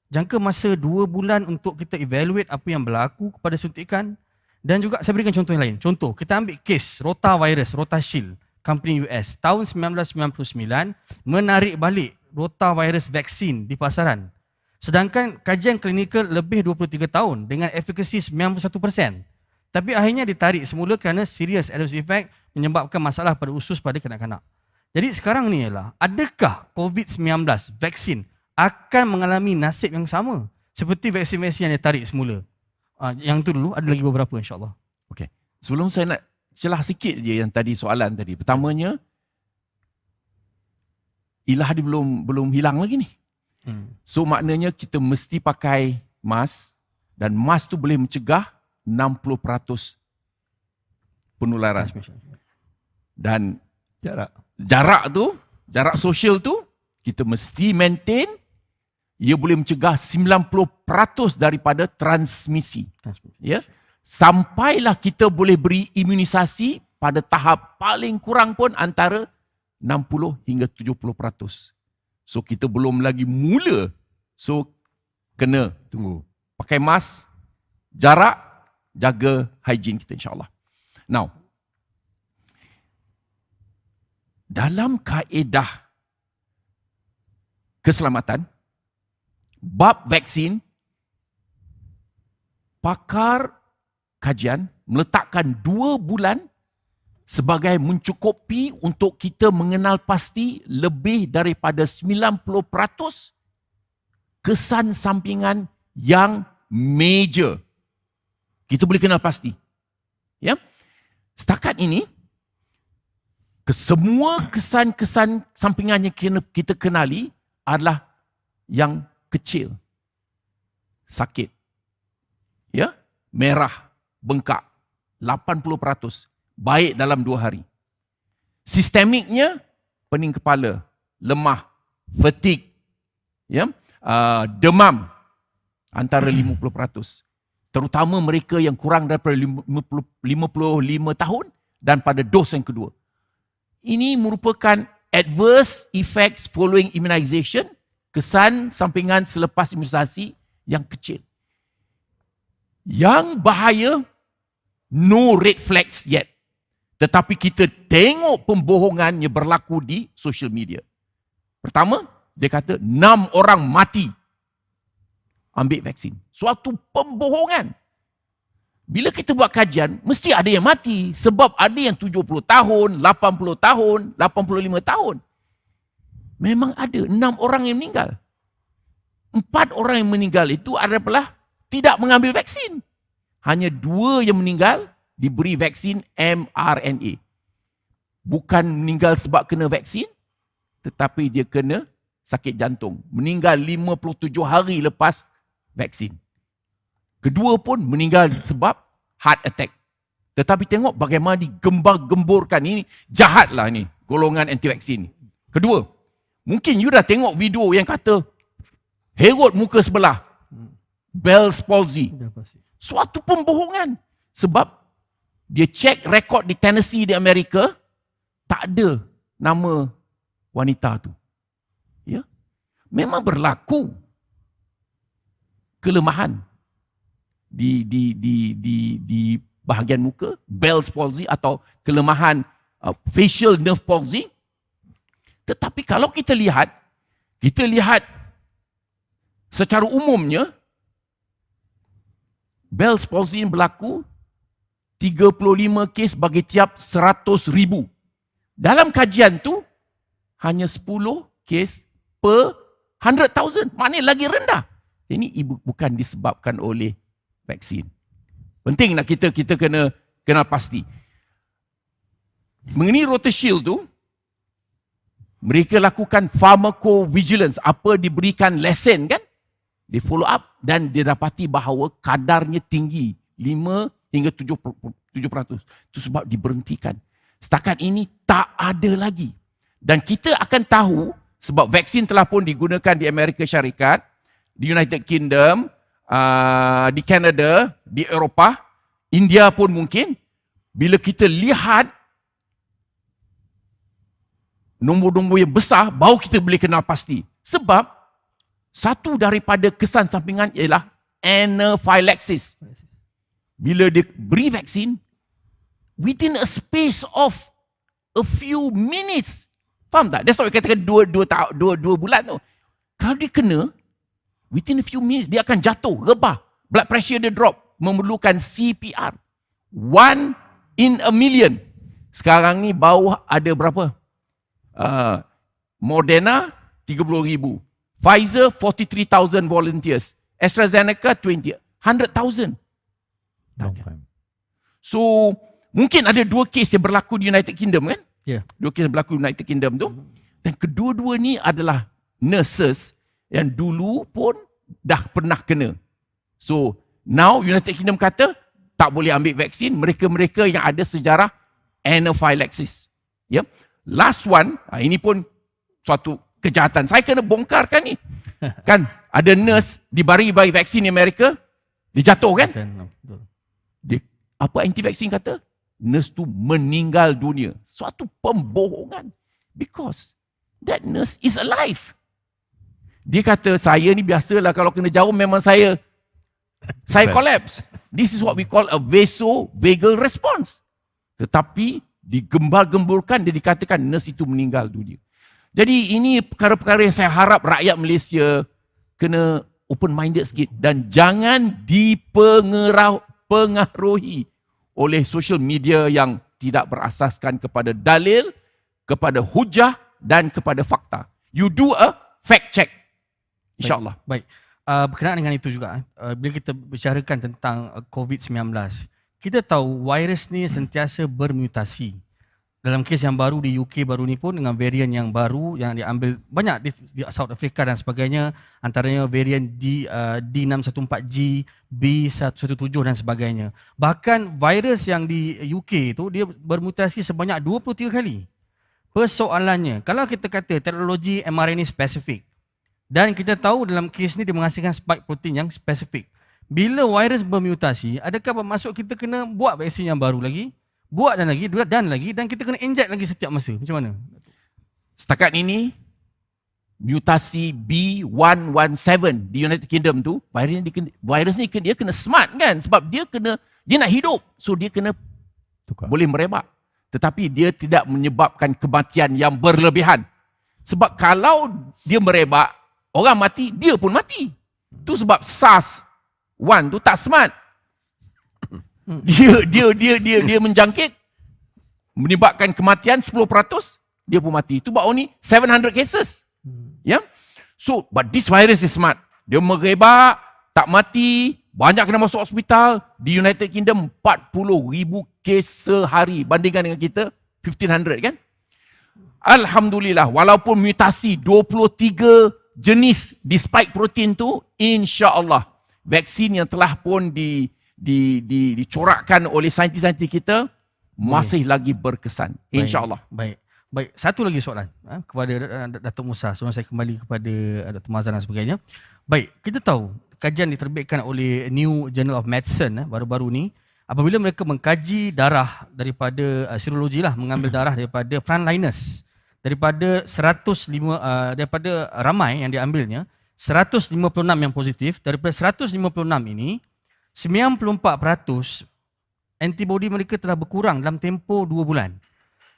jangka masa 2 bulan untuk kita evaluate apa yang berlaku kepada suntikan. Dan juga saya berikan contoh yang lain. Contoh, kita ambil kes rotavirus, Rotashield, company US tahun 1999 menarik balik rotavirus vaksin di pasaran. Sedangkan kajian klinikal lebih 23 tahun dengan efikasi 91%. Tapi akhirnya ditarik semula kerana serious adverse effect menyebabkan masalah pada usus pada kanak-kanak. Jadi sekarang ni ialah, adakah COVID-19 vaksin akan mengalami nasib yang sama seperti vaksin-vaksin yang ditarik semula? Yang tu dulu, ada lagi beberapa insyaAllah.
Okey. Sebelum saya nak celah sikit je yang tadi soalan tadi. Pertamanya, ilah dia belum hilang lagi ni. So maknanya kita mesti pakai mask dan mask tu boleh mencegah 60% penularan. Dan jarak sosial tu kita mesti maintain, ia boleh mencegah 90% daripada transmisi. Ya. Sampailah kita boleh beri imunisasi pada tahap paling kurang pun antara 60 hingga 70%. So kita belum lagi mula. So kena tunggu. Pakai mask, jarak, jaga hygiene kita insyaAllah. Now, dalam kaedah keselamatan, bab vaksin, pakar kajian meletakkan 2 bulan sebagai mencukupi untuk kita mengenal pasti lebih daripada 90% kesan sampingan yang major. Kita boleh kenal pasti. Ya. Setakat ini, semua kesan-kesan sampingan yang kita kenali adalah yang kecil. Sakit. Ya, merah, bengkak, 80%. Baik dalam 2 hari. Sistemiknya, pening kepala, lemah, fatigue, ya, demam, antara 50%. Terutama mereka yang kurang daripada 55 tahun dan pada dos yang kedua. Ini merupakan adverse effects following immunization, kesan sampingan selepas imunisasi yang kecil. Yang bahaya, no red flags yet. Tetapi kita tengok pembohongan yang berlaku di social media. Pertama, dia kata 6 orang mati ambil vaksin. Suatu pembohongan. Bila kita buat kajian, mesti ada yang mati. Sebab ada yang 70 tahun, 80 tahun, 85 tahun. Memang ada 6 orang yang meninggal. 4 orang yang meninggal itu adalah tidak mengambil vaksin. Hanya 2 yang meninggal diberi vaksin mRNA. Bukan meninggal sebab kena vaksin, tetapi dia kena sakit jantung. Meninggal 57 hari lepas vaksin. Kedua pun meninggal sebab heart attack. Tetapi tengok bagaimana digembar-gemburkan. Ini jahatlah ni, golongan anti-vaksin. Kedua, mungkin you dah tengok video yang kata herut muka sebelah. Bell's palsy. Suatu pembohongan. Sebab dia cek rekod di Tennessee di Amerika, tak ada nama wanita tu. Ya? Memang berlaku kelemahan di bahagian muka, Bell's palsy atau kelemahan facial nerve palsy. Tetapi kalau kita lihat secara umumnya Bell's palsy berlaku 35 kes bagi tiap 100,000. Dalam kajian tu hanya 10 kes per 100,000. Maknanya lagi rendah. Ini bukan disebabkan oleh vaksin. Penting nak kita kena kenal pasti. Mengenai RotaShield tu, mereka lakukan pharmacovigilance. Apa diberikan lesen kan? Dia follow up dan dia dapati bahawa kadarnya tinggi. 5 hingga 7%. Itu sebab diberhentikan. Setakat ini tak ada lagi. Dan kita akan tahu sebab vaksin telah pun digunakan di Amerika Syarikat, di United Kingdom, di Canada, di Eropah, India pun mungkin. Bila kita lihat nombor-nombor yang besar, baru kita boleh kenal pasti. Sebab satu daripada kesan sampingan ialah anaphylaxis. Bila dia beri vaksin, within a space of a few minutes. Faham tak? That's why katakan 2 bulan tu. Kalau dia kena, within a few minutes, dia akan jatuh, rebah. Blood pressure dia drop. Memerlukan CPR. 1 in a million. Sekarang ni bawah ada berapa? Moderna, 30,000. Pfizer, 43,000 volunteers. AstraZeneca, 100,000.
Long time.
So, mungkin ada 2 kes yang berlaku di United Kingdom kan?
Ya.
2 kes yang berlaku di United Kingdom tu. Dan kedua-dua ni adalah nurses yang dulu pun dah pernah kena. So, now United Kingdom kata tak boleh ambil vaksin mereka-mereka yang ada sejarah anaphylaxis. Ya. Last one, ini pun suatu kejahatan. Saya kena bongkarkan ni. Kan ada nurse dibari vaksin di Amerika, dia jatuh kan?
Betul.
Dia, apa anti-vaksin kata? Nurse tu meninggal dunia. Suatu pembohongan. Because that nurse is alive. Dia kata, saya ni biasalah kalau kena jarum memang saya collapse. This is what we call a vasovagal response. Tetapi digembar-gemburkan, dia dikatakan nurse itu meninggal dunia. Jadi ini perkara-perkara yang saya harap rakyat Malaysia kena open-minded sikit dan jangan dipengaruhi oleh social media yang tidak berasaskan kepada dalil, kepada hujah dan kepada fakta. You do a fact check. InsyaAllah.
Baik. Berkenaan dengan itu juga, bila kita bicarakan tentang COVID-19, kita tahu virus ni sentiasa bermutasi. Dalam kes yang baru di UK baru ni pun dengan varian yang baru yang diambil banyak di South Africa dan sebagainya, antaranya varian D614G, B117 dan sebagainya. Bahkan virus yang di UK tu dia bermutasi sebanyak 23 kali. Persoalannya, kalau kita kata teknologi mRNA spesifik dan kita tahu dalam kes ni dia menghasilkan spike protein yang spesifik. Bila virus bermutasi, adakah bermaksud kita kena buat vaksin yang baru lagi? Buat dan lagi dan kita kena inject lagi setiap masa. Macam mana?
Setakat ini mutasi B117 di United Kingdom tu, virus ni dia kena smart kan, sebab dia nak hidup. So dia kena boleh merebak. Tetapi dia tidak menyebabkan kematian yang berlebihan. Sebab kalau dia merebak, orang mati, dia pun mati. Tu sebab SARS-1 tu tak smart. Dia menjangkit, menyebabkan kematian 10%, dia pun mati. Itu baru ni 700 cases. Ya. So, but this virus is smart. Dia merebak, tak mati, banyak kena masuk hospital. Di United Kingdom 40,000 kes sehari bandingkan dengan kita 1,500 kan? Alhamdulillah, walaupun mutasi 23 jenis di spike protein tu, insya-Allah vaksin yang telah pun dicorakkan oleh saintis-saintis kita masih lagi berkesan, insya-Allah.
Baik. Satu lagi soalan kepada Datuk Musa sebelum saya kembali kepada Dr. Mazlan dan sebagainya. Baik, kita tahu kajian diterbitkan oleh New Journal of Medicine baru-baru ni, apabila mereka mengkaji darah daripada serologi lah, mengambil darah daripada frontliners, daripada 105 daripada ramai yang diambilnya 156 yang positif. Daripada 156 ini 94% antibody mereka telah berkurang dalam tempoh 2 bulan.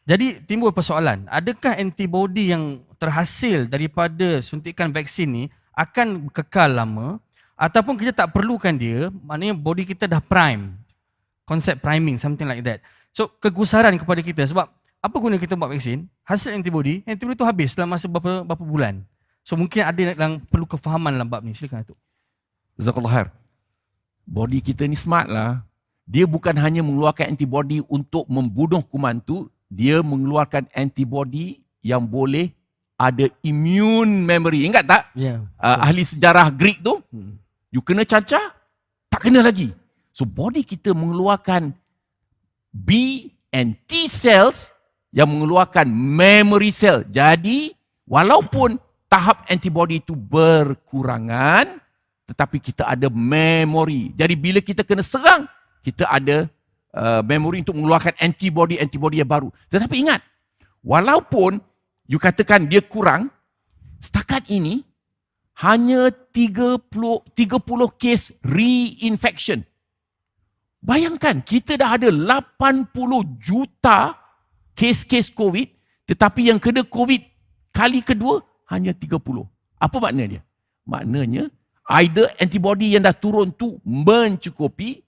Jadi timbul persoalan, adakah antibody yang terhasil daripada suntikan vaksin ni akan kekal lama ataupun kita tak perlukan dia, maknanya body kita dah prime. Konsep priming, something like that. So kegusaran kepada kita, sebab apa guna kita buat vaksin, hasil antibody tu habis dalam masa berapa bulan. So mungkin ada yang perlu kefahaman dalam bab ni. Silakan Datuk.
Jazakallah khair. Body kita ni smart lah. Dia bukan hanya mengeluarkan antibody untuk membunuh kuman tu, dia mengeluarkan antibody yang boleh ada immune memory. Ingat tak?
Ya.
Ahli sejarah Greek tu, you kena cacar, tak kena lagi. So body kita mengeluarkan B and T cells yang mengeluarkan memory cell. Jadi walaupun tahap antibody itu berkurangan, tetapi kita ada memori. Jadi bila kita kena serang, kita ada memori untuk mengeluarkan antibody yang baru. Tetapi ingat, walaupun you katakan dia kurang, setakat ini hanya 30 kes reinfection. Bayangkan, kita dah ada 80 juta kes-kes COVID, tetapi yang kena COVID kali kedua hanya 30. Apa makna dia? Maknanya either antibody yang dah turun tu mencukupi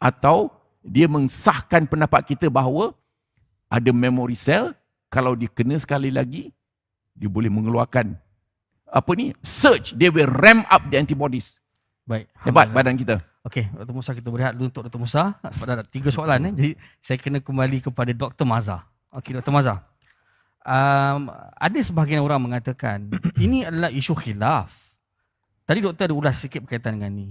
atau dia mensahkan pendapat kita bahawa ada memory cell, kalau dia kena sekali lagi, dia boleh mengeluarkan surge, dia will ramp up the antibodies.
Baik.
Hebat badan kita.
Okey, Dr. Musa, kita berehat dulu untuk Dr. Musa sebab dah ada 3 soalan. Jadi saya kena kembali kepada Dr. Mazhar. Okey, Dr. Mazhar. Ada sebahagian orang mengatakan ini adalah isu khilaf. Tadi doktor ada ulas sikit berkaitan dengan ni.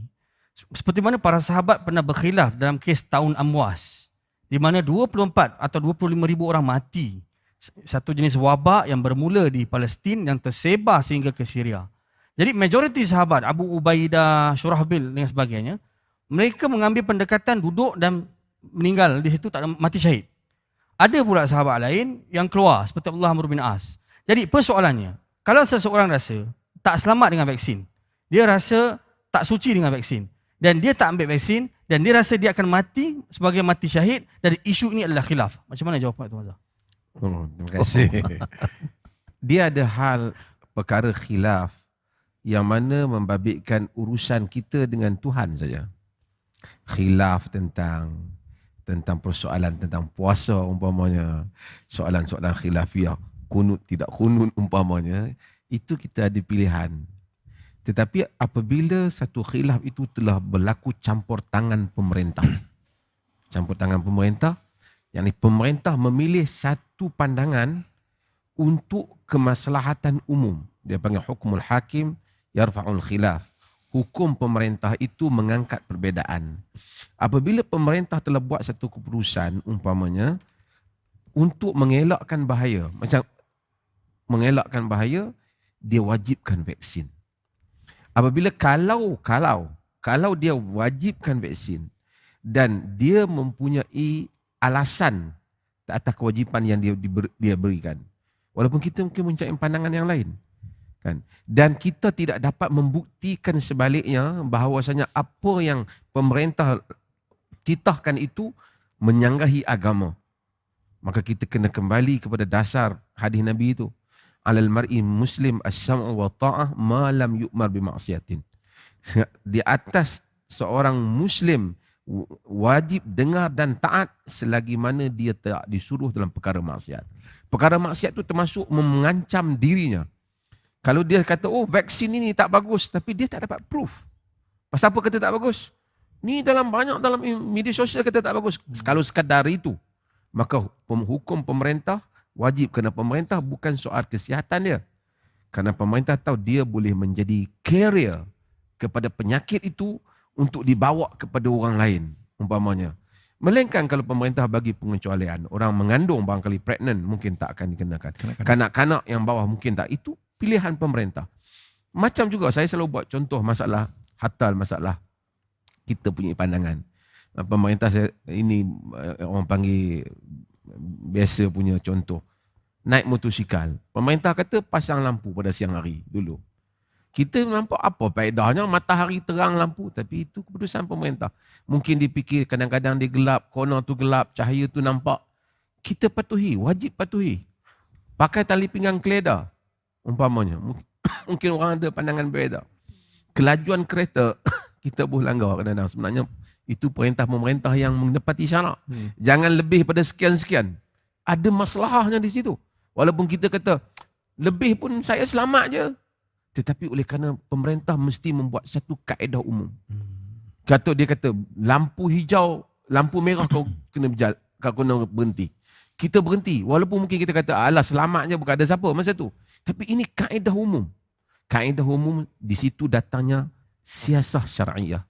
Seperti mana para sahabat pernah berkhilaf dalam kes tahun Amwas, di mana 24 atau 25 ribu orang mati. Satu jenis wabak yang bermula di Palestin yang tersebar sehingga ke Syria. Jadi majoriti sahabat, Abu Ubaidah, Syurahbil dan sebagainya, mereka mengambil pendekatan duduk dan meninggal di situ, tak ada, mati syahid. Ada pula sahabat lain yang keluar seperti Abdullah Amr bin As. Jadi persoalannya, kalau seseorang rasa tak selamat dengan vaksin, dia rasa tak suci dengan vaksin, dan dia tak ambil vaksin, dan dia rasa dia akan mati sebagai mati syahid, dan isu ini adalah khilaf. Macam mana jawapan Tuan Mazhar?
Terima kasih. Dia ada hal perkara khilaf yang mana membabitkan urusan kita dengan Tuhan saja. Khilaf tentang persoalan tentang puasa umpamanya, soalan-soalan khilafiyah, kunut tidak kunut umpamanya, itu kita ada pilihan. Tetapi apabila satu khilaf itu telah berlaku campur tangan pemerintah, yakni pemerintah memilih satu pandangan untuk kemaslahatan umum. Dia panggil hukmul hakim yarfa'ul khilaf. Hukum pemerintah itu mengangkat perbezaan. Apabila pemerintah telah buat satu keputusan umpamanya untuk mengelakkan bahaya, dia wajibkan vaksin. Apabila kalau dia wajibkan vaksin dan dia mempunyai alasan atas kewajipan yang dia berikan, walaupun kita mungkin mencari pandangan yang lain, kan? Dan kita tidak dapat membuktikan sebaliknya bahawasanya apa yang pemerintah titahkan itu menyanggahi agama, maka kita kena kembali kepada dasar hadis Nabi itu, alal mar'i muslim as-sam'u wa ta'ah ma lam yu'mar bi ma'siyatin. Di atas seorang muslim wajib dengar dan taat selagi mana dia tak disuruh dalam perkara maksiat. Perkara maksiat itu termasuk mengancam dirinya. Kalau dia kata, oh vaksin ini tak bagus, tapi dia tak dapat proof. Pasal apa kata tak bagus? Ni dalam media sosial kata tak bagus. Kalau sekadar itu, maka hukum pemerintah wajib, kerana pemerintah bukan soal kesihatan dia. Kerana pemerintah tahu dia boleh menjadi carrier kepada penyakit itu untuk dibawa kepada orang lain umpamanya. Melainkan kalau pemerintah bagi pengecualian, orang mengandung barangkali pregnant mungkin tak akan dikenakan. Kanak-kanak yang bawah mungkin tak. Itu pilihan pemerintah. Macam juga saya selalu buat contoh masalah kita punya pandangan. Pemerintah saya ini orang panggil biasa punya contoh. Naik motosikal. Pemerintah kata pasang lampu pada siang hari dulu. Kita nampak apa faedahnya matahari terang lampu, tapi itu keputusan pemerintah. Mungkin dipikir kadang-kadang dia gelap, corner tu gelap, cahaya tu nampak. Kita patuhi, wajib patuhi. Pakai tali pinggang keleda umpamanya. Mungkin orang ada pandangan berbeza. Kelajuan kereta kita boleh langgar kadang-kadang. Sebenarnya itu perintah pemerintah yang menepati syarak. Jangan lebih pada sekian-sekian. Ada masalahnya di situ. Walaupun kita kata lebih pun saya selamat je. Tetapi oleh kerana pemerintah mesti membuat satu kaedah umum. Dia kata lampu hijau, lampu merah kau kena berhenti. Kita berhenti. Walaupun mungkin kita kata alah selamatnya bukan ada siapa masa tu. Tapi ini kaedah umum. Kaedah umum di situ datangnya siasah syar'iyah.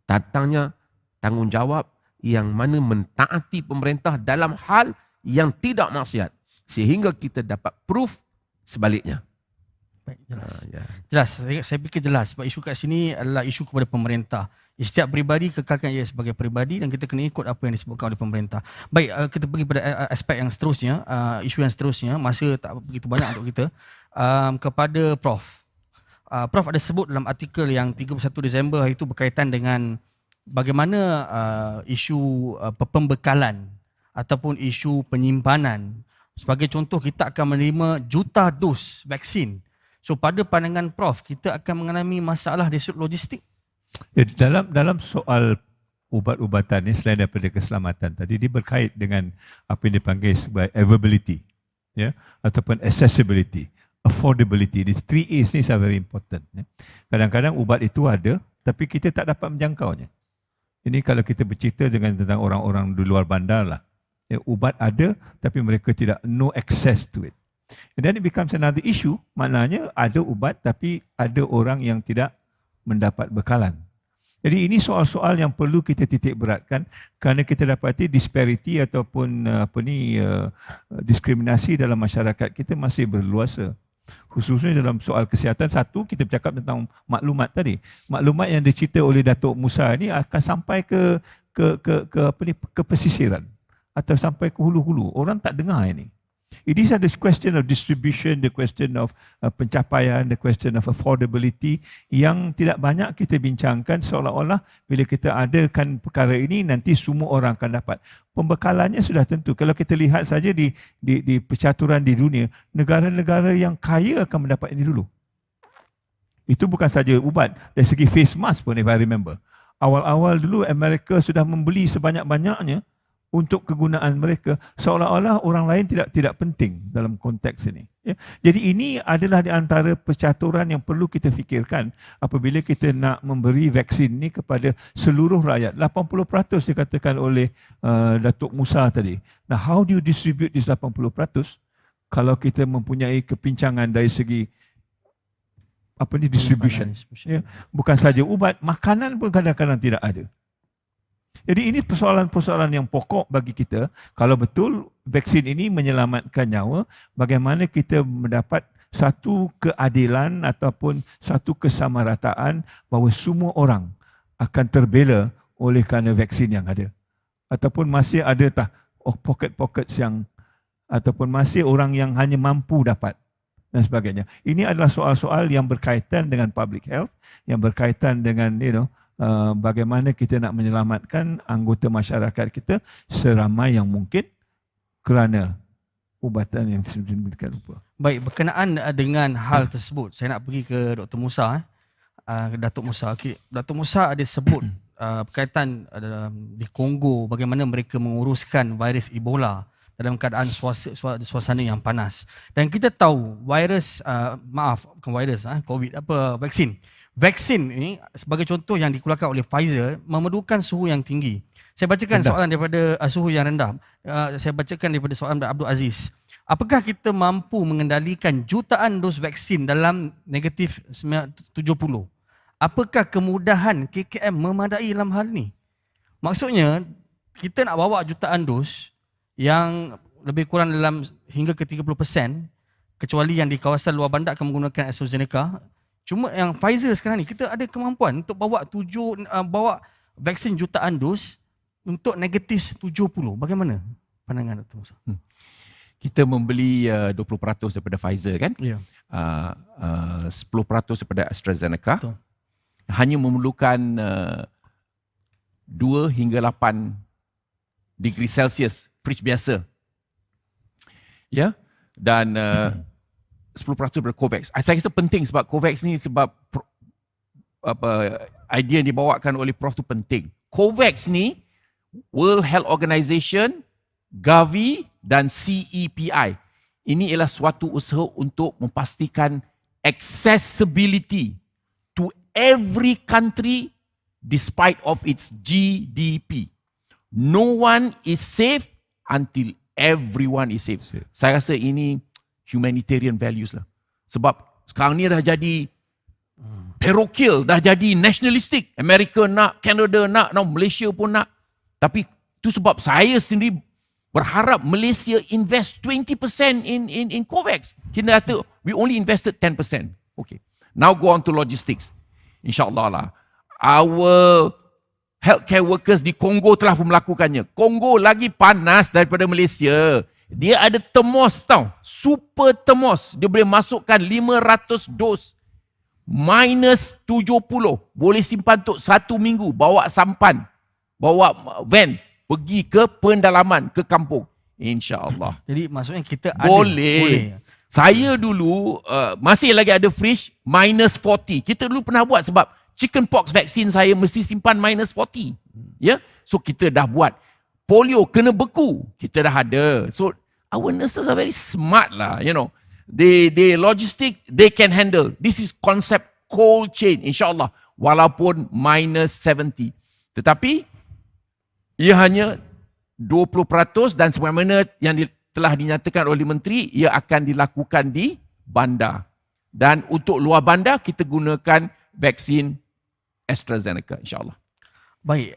Datangnya tanggungjawab yang mana mentaati pemerintah dalam hal yang tidak maksiat. Sehingga kita dapat proof sebaliknya.
Baik, jelas. Saya fikir jelas sebab isu kat sini adalah isu kepada pemerintah. Setiap peribadi kekalkan ia sebagai peribadi dan kita kena ikut apa yang disebutkan oleh pemerintah. Baik, kita pergi pada aspek yang seterusnya, isu yang seterusnya, masa tak begitu banyak untuk kita. Kepada Prof. Prof ada sebut dalam artikel yang 31 Disember itu berkaitan dengan bagaimana isu pembekalan ataupun isu penyimpanan Sebagai contoh, kita akan menerima juta dos vaksin. So pada pandangan Prof, kita akan mengalami masalah dari sudut logistik?
Dalam soal ubat-ubatan ni, selain daripada keselamatan tadi, dia berkait dengan apa yang dipanggil sebagai availability, ya, ataupun accessibility, affordability. These 3 A's ni are very important. Ya. Kadang-kadang ubat itu ada, tapi kita tak dapat menjangkaunya. Ini kalau kita bercerita tentang orang-orang di luar bandar lah. Ya, ubat ada, tapi mereka tidak no access to it. And then it becomes another issue, maknanya ada ubat tapi ada orang yang tidak mendapat bekalan. Jadi ini soal-soal yang perlu kita titik beratkan kerana kita dapati disparity ataupun diskriminasi dalam masyarakat kita masih berluasa. Khususnya dalam soal kesihatan. Satu, kita bercakap tentang maklumat tadi. Maklumat yang dicerita oleh Datuk Musa ni akan sampai ke pesisiran atau sampai ke hulu-hulu. Orang tak dengar ini. It is the question of distribution, the question of pencapaian, the question of affordability yang tidak banyak kita bincangkan, seolah-olah bila kita adakan perkara ini nanti semua orang akan dapat. Pembekalannya sudah tentu. Kalau kita lihat saja di percaturan di dunia, negara-negara yang kaya akan mendapat ini dulu. Itu bukan saja ubat. Dari segi face mask pun, if I remember. Awal-awal dulu Amerika sudah membeli sebanyak-banyaknya untuk kegunaan mereka, seolah-olah orang lain tidak penting dalam konteks ini. Ya. Jadi ini adalah di antara percaturan yang perlu kita fikirkan apabila kita nak memberi vaksin ini kepada seluruh rakyat. 80% dikatakan oleh Datuk Musa tadi. Now, how do you distribute this 80% kalau kita mempunyai kepincangan dari segi distribution. Ya. Bukan saja ubat, makanan pun kadang-kadang tidak ada. Jadi ini persoalan-persoalan yang pokok bagi kita. Kalau betul vaksin ini menyelamatkan nyawa, bagaimana kita mendapat satu keadilan ataupun satu kesamarataan bahawa semua orang akan terbela oleh kerana vaksin yang ada. Ataupun masih ada pocket-pockets yang, ataupun masih orang yang hanya mampu dapat dan sebagainya. Ini adalah soal-soal yang berkaitan dengan public health, yang berkaitan dengan bagaimana kita nak menyelamatkan anggota masyarakat kita seramai yang mungkin kerana ubatan yang sedemikian rupa.
Baik, berkenaan dengan hal tersebut, saya nak pergi ke Dr. Musa. Datuk Musa. Okay. Datuk Musa ada sebut berkaitan di Kongo bagaimana mereka menguruskan virus Ebola dalam keadaan suasana yang panas. Dan kita tahu virus, vaksin. Vaksin ini sebagai contoh yang dikeluarkan oleh Pfizer memerlukan suhu yang tinggi. Saya bacakan soalan daripada suhu yang rendah. Saya bacakan daripada soalan Abdul Aziz. Apakah kita mampu mengendalikan jutaan dos vaksin dalam negatif 70? Apakah kemudahan KKM memadai dalam hal ini? Maksudnya, kita nak bawa jutaan dos yang lebih kurang dalam hingga ke 30%, kecuali yang di kawasan luar bandar akan menggunakan AstraZeneca. Cuma yang Pfizer sekarang ni, kita ada kemampuan untuk bawa vaksin jutaan dos untuk negatif 70. Bagaimana pandangan Dr. Musa?
Kita membeli 20% daripada Pfizer kan?
Ya.
10% daripada AstraZeneca.
Betul.
Hanya memerlukan 2 hingga 8 degree Celsius, fridge biasa. Ya. Dan 10% daripada COVAX. Saya rasa penting sebab COVAX ni sebab idea yang dibawakan oleh Prof tu penting. COVAX ni World Health Organization, Gavi dan CEPI. Ini ialah suatu usaha untuk memastikan accessibility to every country despite of its GDP. No one is safe until everyone is safe. Saya rasa ini humanitarian values lah. Sebab sekarang ni dah jadi parochial, dah jadi nationalistic. Amerika nak, Canada nak, Malaysia pun nak. Tapi tu sebab saya sendiri berharap Malaysia invest 20% in COVAX. Kita kata we only invested 10%. Okay. Now go on to logistics. InsyaAllah lah. Our healthcare workers di Kongo telah pun melakukannya. Kongo lagi panas daripada Malaysia. Dia ada TherMos tau. Super TherMos. Dia boleh masukkan 500 dos. Minus 70. Boleh simpan untuk 1 minggu. Bawa sampan. Bawa van. Pergi ke pendalaman, ke kampung. InsyaAllah.
Jadi maksudnya kita
Boleh. Saya dulu masih lagi ada fridge minus 40. Kita dulu pernah buat sebab chickenpox vaksin saya mesti simpan minus 40. Ya. So kita dah buat. Polio kena beku. Kita dah ada. So our nurses are very smart lah, you know. They logistic they can handle. This is concept cold chain insyaAllah. Walaupun minus 70. Tetapi ia hanya 20% dan sebagaimana yang telah dinyatakan oleh menteri, ia akan dilakukan di bandar. Dan untuk luar bandar, kita gunakan vaksin AstraZeneca, insyaAllah.
Baik,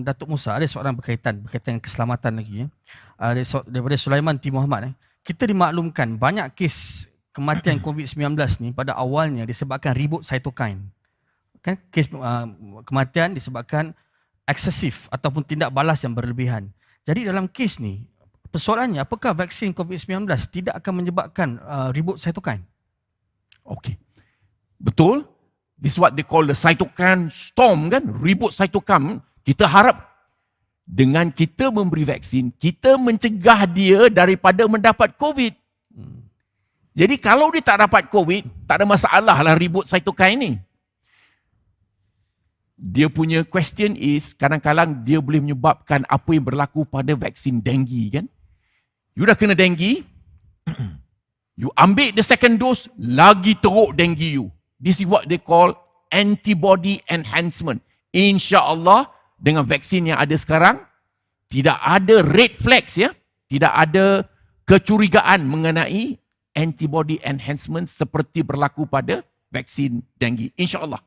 Datuk Musa, ada soalan berkaitan dengan keselamatan lagi. Daripada Sulaiman T. Muhammad. Kita dimaklumkan banyak kes kematian COVID-19 ni pada awalnya disebabkan ribut cytokine. Kan? Kes kematian disebabkan eksesif ataupun tindak balas yang berlebihan. Jadi dalam kes ni, persoalannya apakah vaksin COVID-19 tidak akan menyebabkan ribut cytokine?
Okey. Betul. This is what they call the cytokine storm kan. Ribut cytokine. Kita harap dengan kita memberi vaksin, kita mencegah dia daripada mendapat COVID. Jadi kalau dia tak dapat COVID, tak ada masalah lah ribut cytokine ni. Dia punya question is, kadang-kadang dia boleh menyebabkan apa yang berlaku pada vaksin denggi kan. You dah kena denggi, you ambil the second dose, lagi teruk denggi you. This is what they call antibody enhancement. InsyaAllah, dengan vaksin yang ada sekarang, tidak ada red flags ya. Tidak ada kecurigaan mengenai antibody enhancement seperti berlaku pada vaksin denggi. InsyaAllah.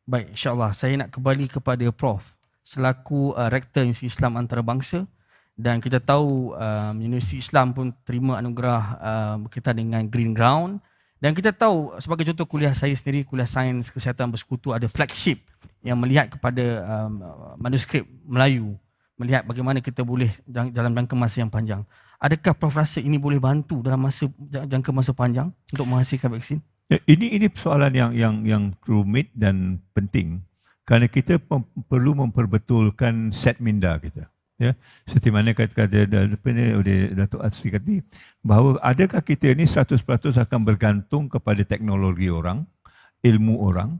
Baik, insyaAllah. Saya nak kembali kepada Prof. Selaku Rektor Universiti Islam Antarabangsa, dan kita tahu Universiti Islam pun terima anugerah berkaitan dengan Green Ground, dan kita tahu sebagai contoh kuliah saya sendiri, kuliah Sains Kesihatan Bersekutu, ada flagship yang melihat kepada manuskrip Melayu, melihat bagaimana kita boleh dalam jangka masa yang panjang. Adakah Prof rasa ini boleh bantu dalam jangka masa panjang untuk menghasilkan vaksin?
Ya, ini persoalan yang rumit dan penting kerana kita perlu memperbetulkan set minda kita. Ya, seperti mana kata Datuk Asri tadi, bahawa adakah kita ini 100% akan bergantung kepada teknologi orang, ilmu orang,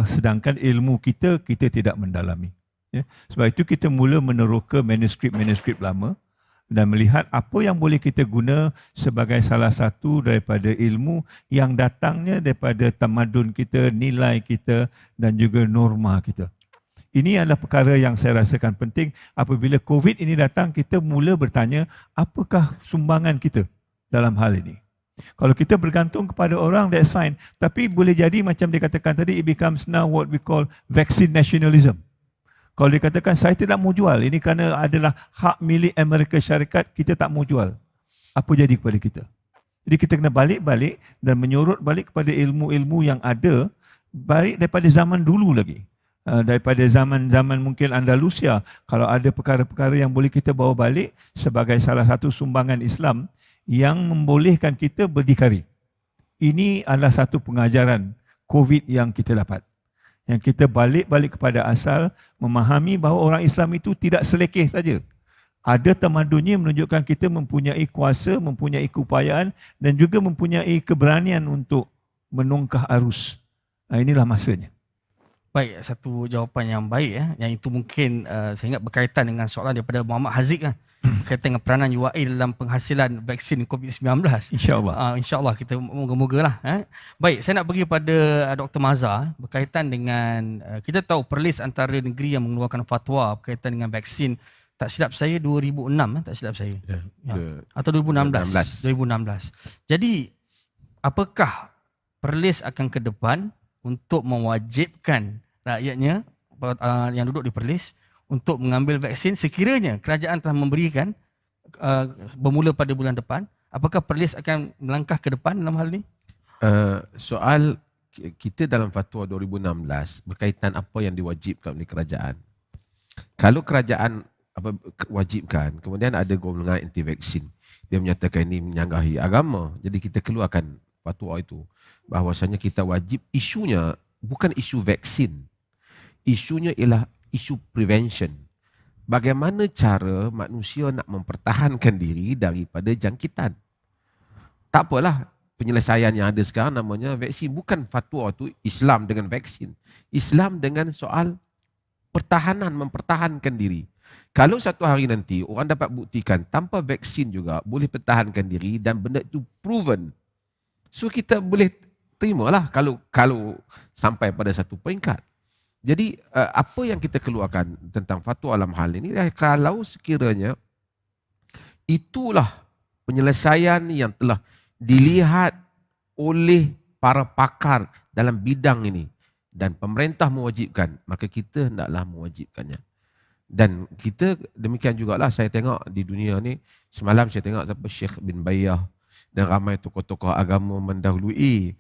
sedangkan ilmu kita tidak mendalami. Ya, sebab itu kita mula meneroka manuskrip lama dan melihat apa yang boleh kita guna sebagai salah satu daripada ilmu yang datangnya daripada tamadun kita, nilai kita dan juga norma kita. Ini adalah perkara yang saya rasakan penting. Apabila COVID ini datang, kita mula bertanya, apakah sumbangan kita dalam hal ini? Kalau kita bergantung kepada orang, that's fine. Tapi boleh jadi macam dikatakan tadi, it becomes now what we call vaccine nationalism. Kalau dikatakan saya tidak mau jual, ini kerana adalah hak milik Amerika Syarikat, kita tak mau jual. Apa jadi kepada kita? Jadi kita kena balik-balik dan menyorot balik kepada ilmu-ilmu yang ada, balik daripada zaman dulu lagi. Daripada zaman-zaman mungkin Andalusia, kalau ada perkara-perkara yang boleh kita bawa balik sebagai salah satu sumbangan Islam yang membolehkan kita berdikari. Ini adalah satu pengajaran COVID yang kita dapat. Yang kita balik-balik kepada asal, memahami bahawa orang Islam itu tidak selekeh saja. Ada tamadunnya menunjukkan kita mempunyai kuasa, mempunyai keupayaan dan juga mempunyai keberanian untuk menungkah arus. Inilah masanya.
Baik, satu jawapan yang baik ya. Yang itu mungkin saya ingat berkaitan dengan soalan daripada Muhammad Haziq kan. Berkaitan dengan peranan UAE dalam penghasilan vaksin COVID-19.
InsyaAllah.
InsyaAllah kita moga-moga lah. Baik, saya nak pergi pada Dr. Mazhar berkaitan dengan, kita tahu perlis antara negeri yang mengeluarkan fatwa berkaitan dengan vaksin, tak silap saya 2006, tak silap saya. Atau 2016. 2016. Jadi, apakah perlis akan ke depan untuk mewajibkan rakyatnya yang duduk di perlis untuk mengambil vaksin sekiranya kerajaan telah memberikan bermula pada bulan depan? Apakah perlis akan melangkah ke depan dalam hal ini?
Soal kita dalam fatwa 2016 berkaitan apa yang diwajibkan oleh kerajaan. Kalau kerajaan wajibkan, kemudian ada golongan anti vaksin, dia menyatakan ini menyanggahi agama. Jadi kita keluarkan fatwa itu bahawasanya kita wajib, isunya bukan isu vaksin. Isunya ialah isu prevention. bagaimana cara manusia nak mempertahankan diri daripada jangkitan. Tak apalah, penyelesaian yang ada sekarang namanya vaksin. Bukan fatwa tu Islam dengan vaksin. Islam dengan soal pertahanan, mempertahankan diri. Kalau satu hari nanti orang dapat buktikan tanpa vaksin juga boleh pertahankan diri dan benda itu proven, so kita boleh terimalah kalau sampai pada satu peringkat. Jadi apa yang kita keluarkan tentang fatwa dalam hal ini, kalau sekiranya itulah penyelesaian yang telah dilihat oleh para pakar dalam bidang ini dan pemerintah mewajibkan, maka kita hendaklah mewajibkannya. Dan kita demikian jugalah saya tengok di dunia ni, semalam saya tengok siapa Syekh bin Bayyah dan ramai tokoh-tokoh agama mendahului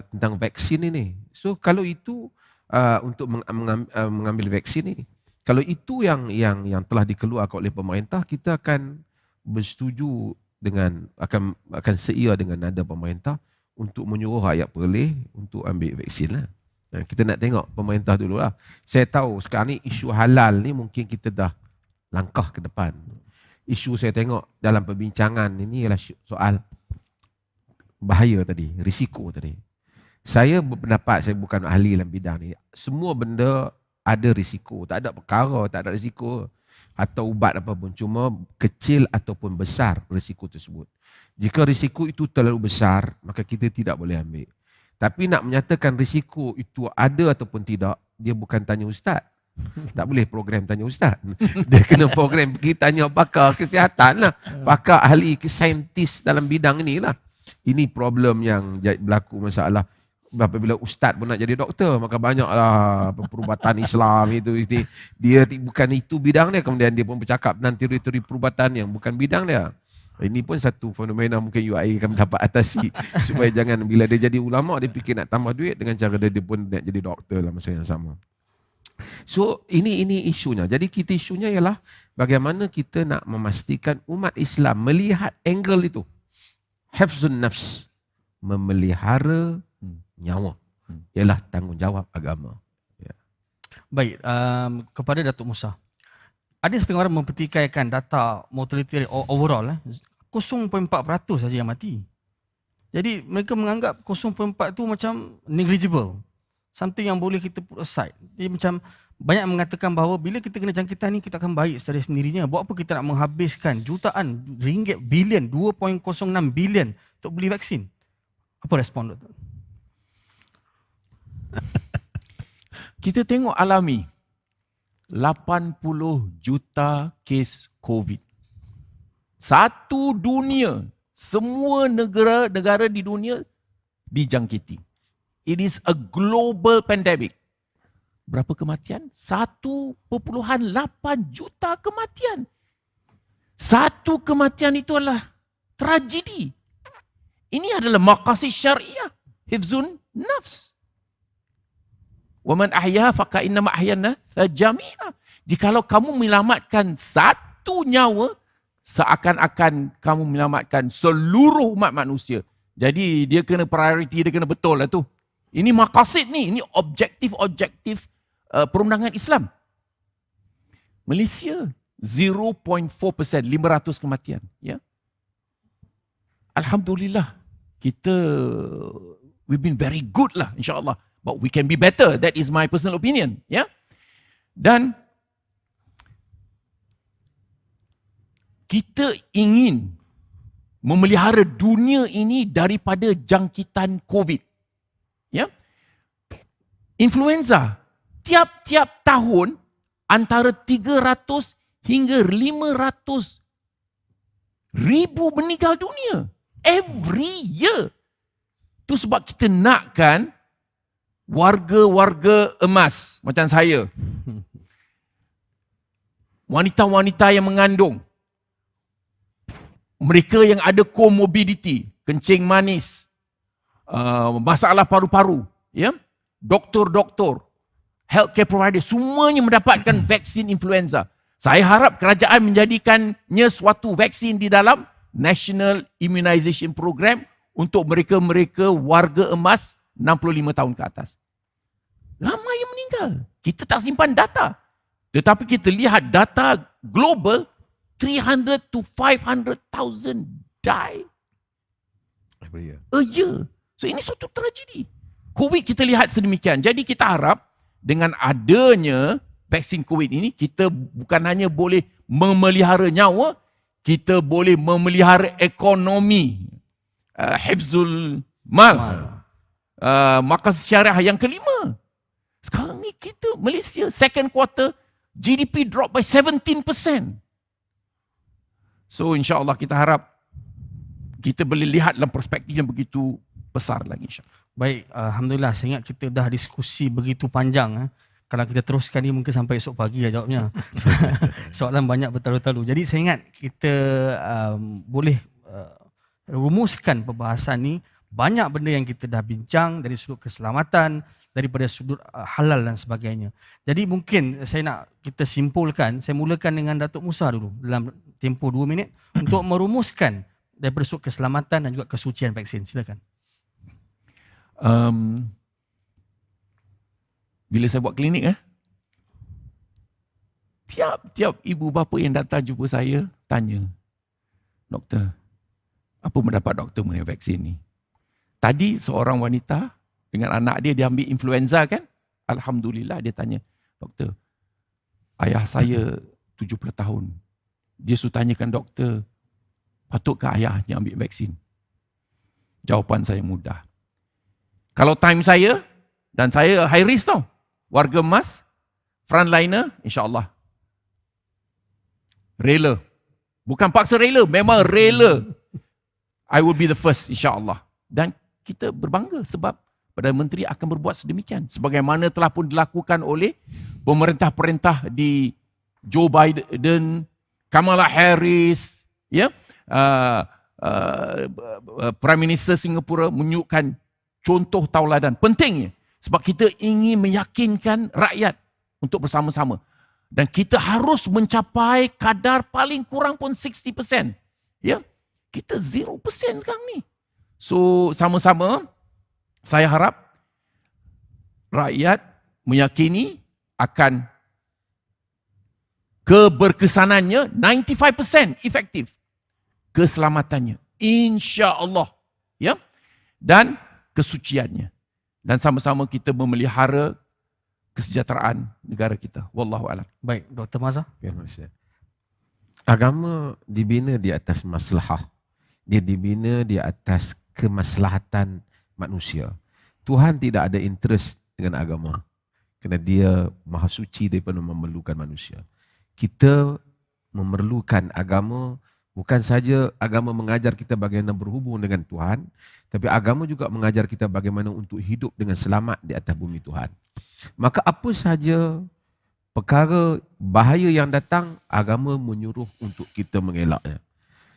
tentang vaksin ini. So kalau itu untuk mengambil vaksin ini, kalau itu yang telah dikeluarkan oleh pemerintah, kita akan bersetuju dengan akan seia dengan nada pemerintah untuk menyuruh rakyat Perlis untuk ambil vaksin lah. Kita nak tengok pemerintah dululah. Saya tahu sekarang ni isu halal ni mungkin kita dah langkah ke depan. Isu saya tengok dalam perbincangan ini ialah soal bahaya tadi, risiko tadi. Saya berpendapat, saya bukan ahli dalam bidang ni, semua benda ada risiko. Tak ada perkara, tak ada risiko atau ubat apa pun. Cuma kecil ataupun besar risiko tersebut. Jika risiko itu terlalu besar, maka kita tidak boleh ambil. Tapi nak menyatakan risiko itu ada ataupun tidak, dia bukan tanya ustaz. Tak boleh program tanya ustaz. Dia kena program pergi tanya pakar kesihatan lah. Pakar ahli saintis dalam bidang ni lah. Ini problem yang berlaku masalah. Apabila ustaz pun nak jadi doktor, maka banyaklah perubatan Islam itu. Dia bukan itu bidang dia. Kemudian dia pun bercakap tentang teori-teori perubatan yang bukan bidang dia. Ini pun satu fenomena mungkin UI akan dapat atasi supaya jangan bila dia jadi ulama dia fikir nak tambah duit dengan cara dia pun nak jadi doktor dalam masa yang sama. So ini isunya. Jadi kita isunya ialah bagaimana kita nak memastikan umat Islam melihat angle itu. Hifzun nafs, memelihara nyawa. Ialah tanggungjawab agama. Ya.
Baik, kepada Datuk Musa. Ada setengah orang mempertikaikan data mortality rate overall 0.4% saja yang mati. Jadi mereka menganggap 0.4 tu macam negligible. Something yang boleh kita put aside. Jadi macam banyak mengatakan bahawa bila kita kena jangkitan ni kita akan baik secara sendirinya. Buat apa kita nak menghabiskan jutaan ringgit bilion, 2.06 bilion untuk beli vaksin? Apa respon Doktor?
Kita tengok alami 80 juta kes COVID. Satu dunia, semua negara di dunia dijangkiti. It is a global pandemic. Berapa kematian? 1.8 juta kematian. Satu kematian itu adalah tragedi. Ini adalah maqasid syariah. Hifzun nafs. Wa man ahyaha fa innama ahyana jami'a. Jikalau kamu menyelamatkan satu nyawa, seakan-akan kamu menyelamatkan seluruh umat manusia. Jadi dia kena priority, dia kena betul lah tu. Ini maqasid ni, ini objektif perundangan Islam. Malaysia 0.4%, 500 kematian. Ya. Alhamdulillah, we've been very good lah insyaAllah. But we can be better. That is my personal opinion. Ya. Dan kita ingin memelihara dunia ini daripada jangkitan COVID. Ya. Influenza. Tiap-tiap tahun antara 300 hingga 500 ribu meninggal dunia. Every year. Itu sebab kita nakkan warga-warga emas macam saya. Wanita-wanita yang mengandung. Mereka yang ada comorbidity, kencing manis, masalah paru-paru, ya, doktor-doktor, healthcare provider, semuanya mendapatkan vaksin influenza. Saya harap kerajaan menjadikannya suatu vaksin di dalam National Immunization Program untuk mereka-mereka warga emas 65 tahun ke atas. Ramai yang meninggal. Kita tak simpan data. Tetapi kita lihat data global, 300 to 500,000 die a year. So ini suatu tragedi. COVID kita lihat sedemikian. Jadi kita harap dengan adanya vaksin COVID ini, kita bukan hanya boleh memelihara nyawa, kita boleh memelihara ekonomi. Hifzul mal. Markas syariah yang kelima. Sekarang ni kita, Malaysia, second quarter, GDP drop by 17%. So insyaAllah kita harap kita boleh lihat dalam perspektif yang begitu besar lagi, insyaAllah.
Baik, Alhamdulillah. Saya ingat kita dah diskusi begitu panjang. Kalau kita teruskan ni mungkin sampai esok pagi lah jawabnya. Soalan banyak bertalu-talu. Jadi saya ingat kita boleh rumuskan perbahasan ni. Banyak benda yang kita dah bincang dari sudut keselamatan, daripada sudut halal dan sebagainya. Jadi mungkin saya nak kita simpulkan, saya mulakan dengan Datuk Musa dulu dalam tempoh 2 minit untuk merumuskan daripada sudut keselamatan dan juga kesucian vaksin. Silakan.
Bila saya buat klinik, tiap ibu bapa yang datang jumpa saya tanya, doktor, apa mendapat doktor mengenai vaksin ni? Tadi seorang wanita dengan anak dia ambil influenza kan? Alhamdulillah dia tanya, doktor, ayah saya 70 tahun. Dia suruh tanyakan doktor, patutkah ayahnya ambil vaksin? Jawapan saya mudah. Kalau time saya, dan saya high risk tau, warga emas, frontliner, insyaAllah. Rela. Bukan paksa rela, memang rela. I will be the first, insyaAllah. Dan kita berbangga sebab Perdana Menteri akan berbuat sedemikian. Sebagaimana telah pun dilakukan oleh pemerintah-perintah di Joe Biden, Kamala Harris, Prime Minister Singapura menunjukkan contoh tauladan. Pentingnya sebab kita ingin meyakinkan rakyat untuk bersama-sama. Dan kita harus mencapai kadar paling kurang pun 60%. Ya, kita 0% sekarang ni. So sama-sama saya harap rakyat meyakini akan keberkesanannya 95% efektif. Keselamatannya, insya-Allah, ya. Dan kesuciannya. Dan sama-sama kita memelihara kesejahteraan negara kita. Wallahu a'lam.
Baik, Dr. Mazhar.
Agama dibina di atas maslahah. Dia dibina di atas kemaslahatan manusia. Tuhan tidak ada interest dengan agama. Kerana dia maha suci daripada memerlukan manusia. Kita memerlukan agama. Bukan saja agama mengajar kita bagaimana berhubung dengan Tuhan, tapi agama juga mengajar kita bagaimana untuk hidup dengan selamat di atas bumi Tuhan. Maka apa saja perkara bahaya yang datang, agama menyuruh untuk kita mengelaknya.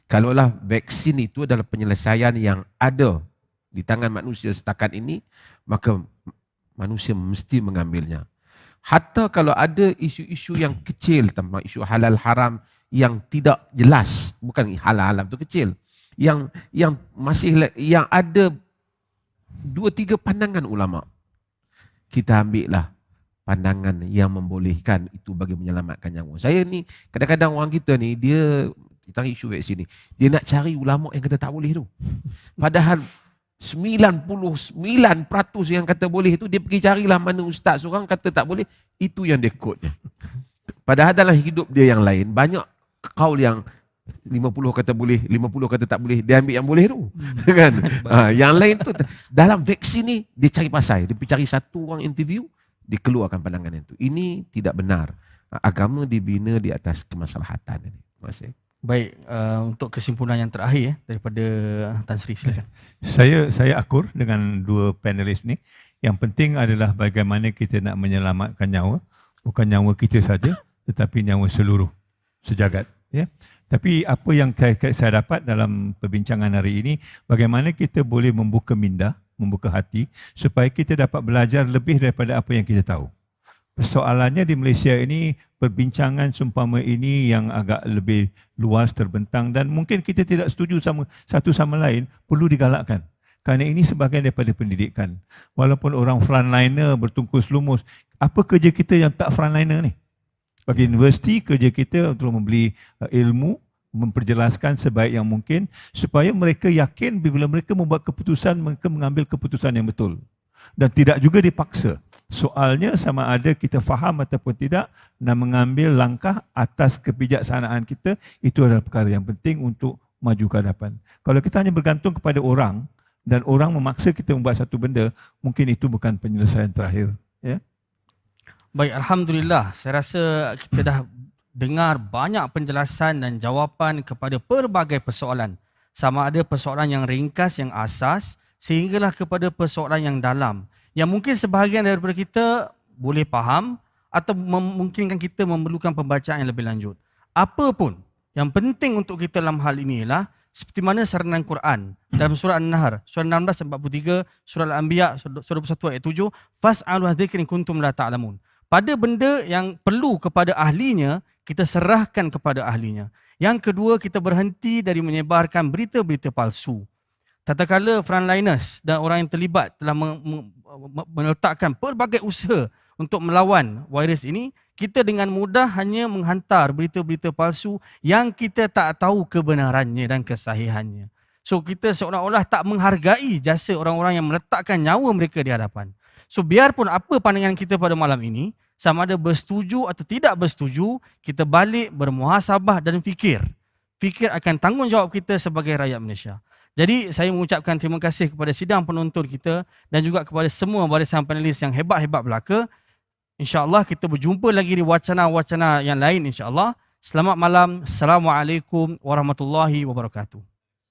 Kalaulah vaksin itu adalah penyelesaian yang ada di tangan manusia setakat ini, maka manusia mesti mengambilnya. Hatta kalau ada isu-isu yang kecil tentang isu halal haram yang tidak jelas, bukan halal haram itu kecil, yang ada 2-3 pandangan ulama, kita ambillah pandangan yang membolehkan itu bagi menyelamatkan nyawa. Saya ni kadang-kadang orang kita ni dia tentang isu vaksin ni, dia nak cari ulama yang kata tak boleh tu. Padahal 99% yang kata boleh tu, dia pergi carilah mana ustaz seorang kata tak boleh, itu yang dia quote. Padahal dalam hidup dia yang lain, banyak kaul yang 50 kata boleh, 50 kata tak boleh, dia ambil yang boleh tu. Kan? Yang lain tu, dalam vaksin ni, dia cari pasal. Dia pergi cari satu orang interview, dia keluarkan pandangan itu. Ini tidak benar. Agama dibina di atas kemaslahatan. Terima kasih.
Baik, untuk kesimpulan yang terakhir daripada Tan Sri, silakan.
Saya akur dengan dua panelis ni. Yang penting adalah bagaimana kita nak menyelamatkan nyawa, bukan nyawa kita saja, tetapi nyawa seluruh sejagat. Ya. Tapi apa yang saya dapat dalam perbincangan hari ini, bagaimana kita boleh membuka minda, membuka hati, supaya kita dapat belajar lebih daripada apa yang kita tahu. Persoalannya di Malaysia ini, perbincangan seumpama ini yang agak lebih luas terbentang dan mungkin kita tidak setuju satu sama lain, perlu digalakkan. Kerana ini sebahagian daripada pendidikan. Walaupun orang frontliner bertungkus lumus, apa kerja kita yang tak frontliner ni? Bagi universiti, kerja kita untuk memberi ilmu, memperjelaskan sebaik yang mungkin supaya mereka yakin bila mereka membuat keputusan, mereka mengambil keputusan yang betul. Dan tidak juga dipaksa. Soalnya sama ada kita faham ataupun tidak dan mengambil langkah atas kebijaksanaan kita, itu adalah perkara yang penting untuk maju ke hadapan. Kalau kita hanya bergantung kepada orang dan orang memaksa kita membuat satu benda, mungkin itu bukan penyelesaian terakhir. Ya?
Baik, Alhamdulillah. Saya rasa kita dah dengar banyak penjelasan dan jawapan kepada pelbagai persoalan. Sama ada persoalan yang ringkas, yang asas, sehinggalah kepada persoalan yang dalam. Yang mungkin sebahagian daripada kita boleh faham atau memungkinkan kita memerlukan pembacaan yang lebih lanjut. Apa pun, yang penting untuk kita dalam hal ini ialah seperti mana saranan Quran dalam surah An-Nahr, surah 16 ayat 43, surah Al-Anbiya, surah 21 ayat 7, fas'alu dzikrin kuntum la ta'lamun. Pada benda yang perlu kepada ahlinya, kita serahkan kepada ahlinya. Yang kedua, kita berhenti dari menyebarkan berita-berita palsu. Tatkala frontliners dan orang yang terlibat telah meletakkan pelbagai usaha untuk melawan virus ini, kita dengan mudah hanya menghantar berita-berita palsu yang kita tak tahu kebenarannya dan kesahihannya. So kita seolah-olah tak menghargai jasa orang-orang yang meletakkan nyawa mereka di hadapan. So biarpun apa pandangan kita pada malam ini, sama ada bersetuju atau tidak bersetuju, kita balik bermuhasabah dan fikir. Fikir akan tanggungjawab kita sebagai rakyat Malaysia. Jadi saya mengucapkan terima kasih kepada sidang penonton kita dan juga kepada semua barisan panelis yang hebat-hebat belaka. InsyaAllah kita berjumpa lagi di wacana-wacana yang lain insyaAllah. Selamat malam. Assalamualaikum warahmatullahi wabarakatuh.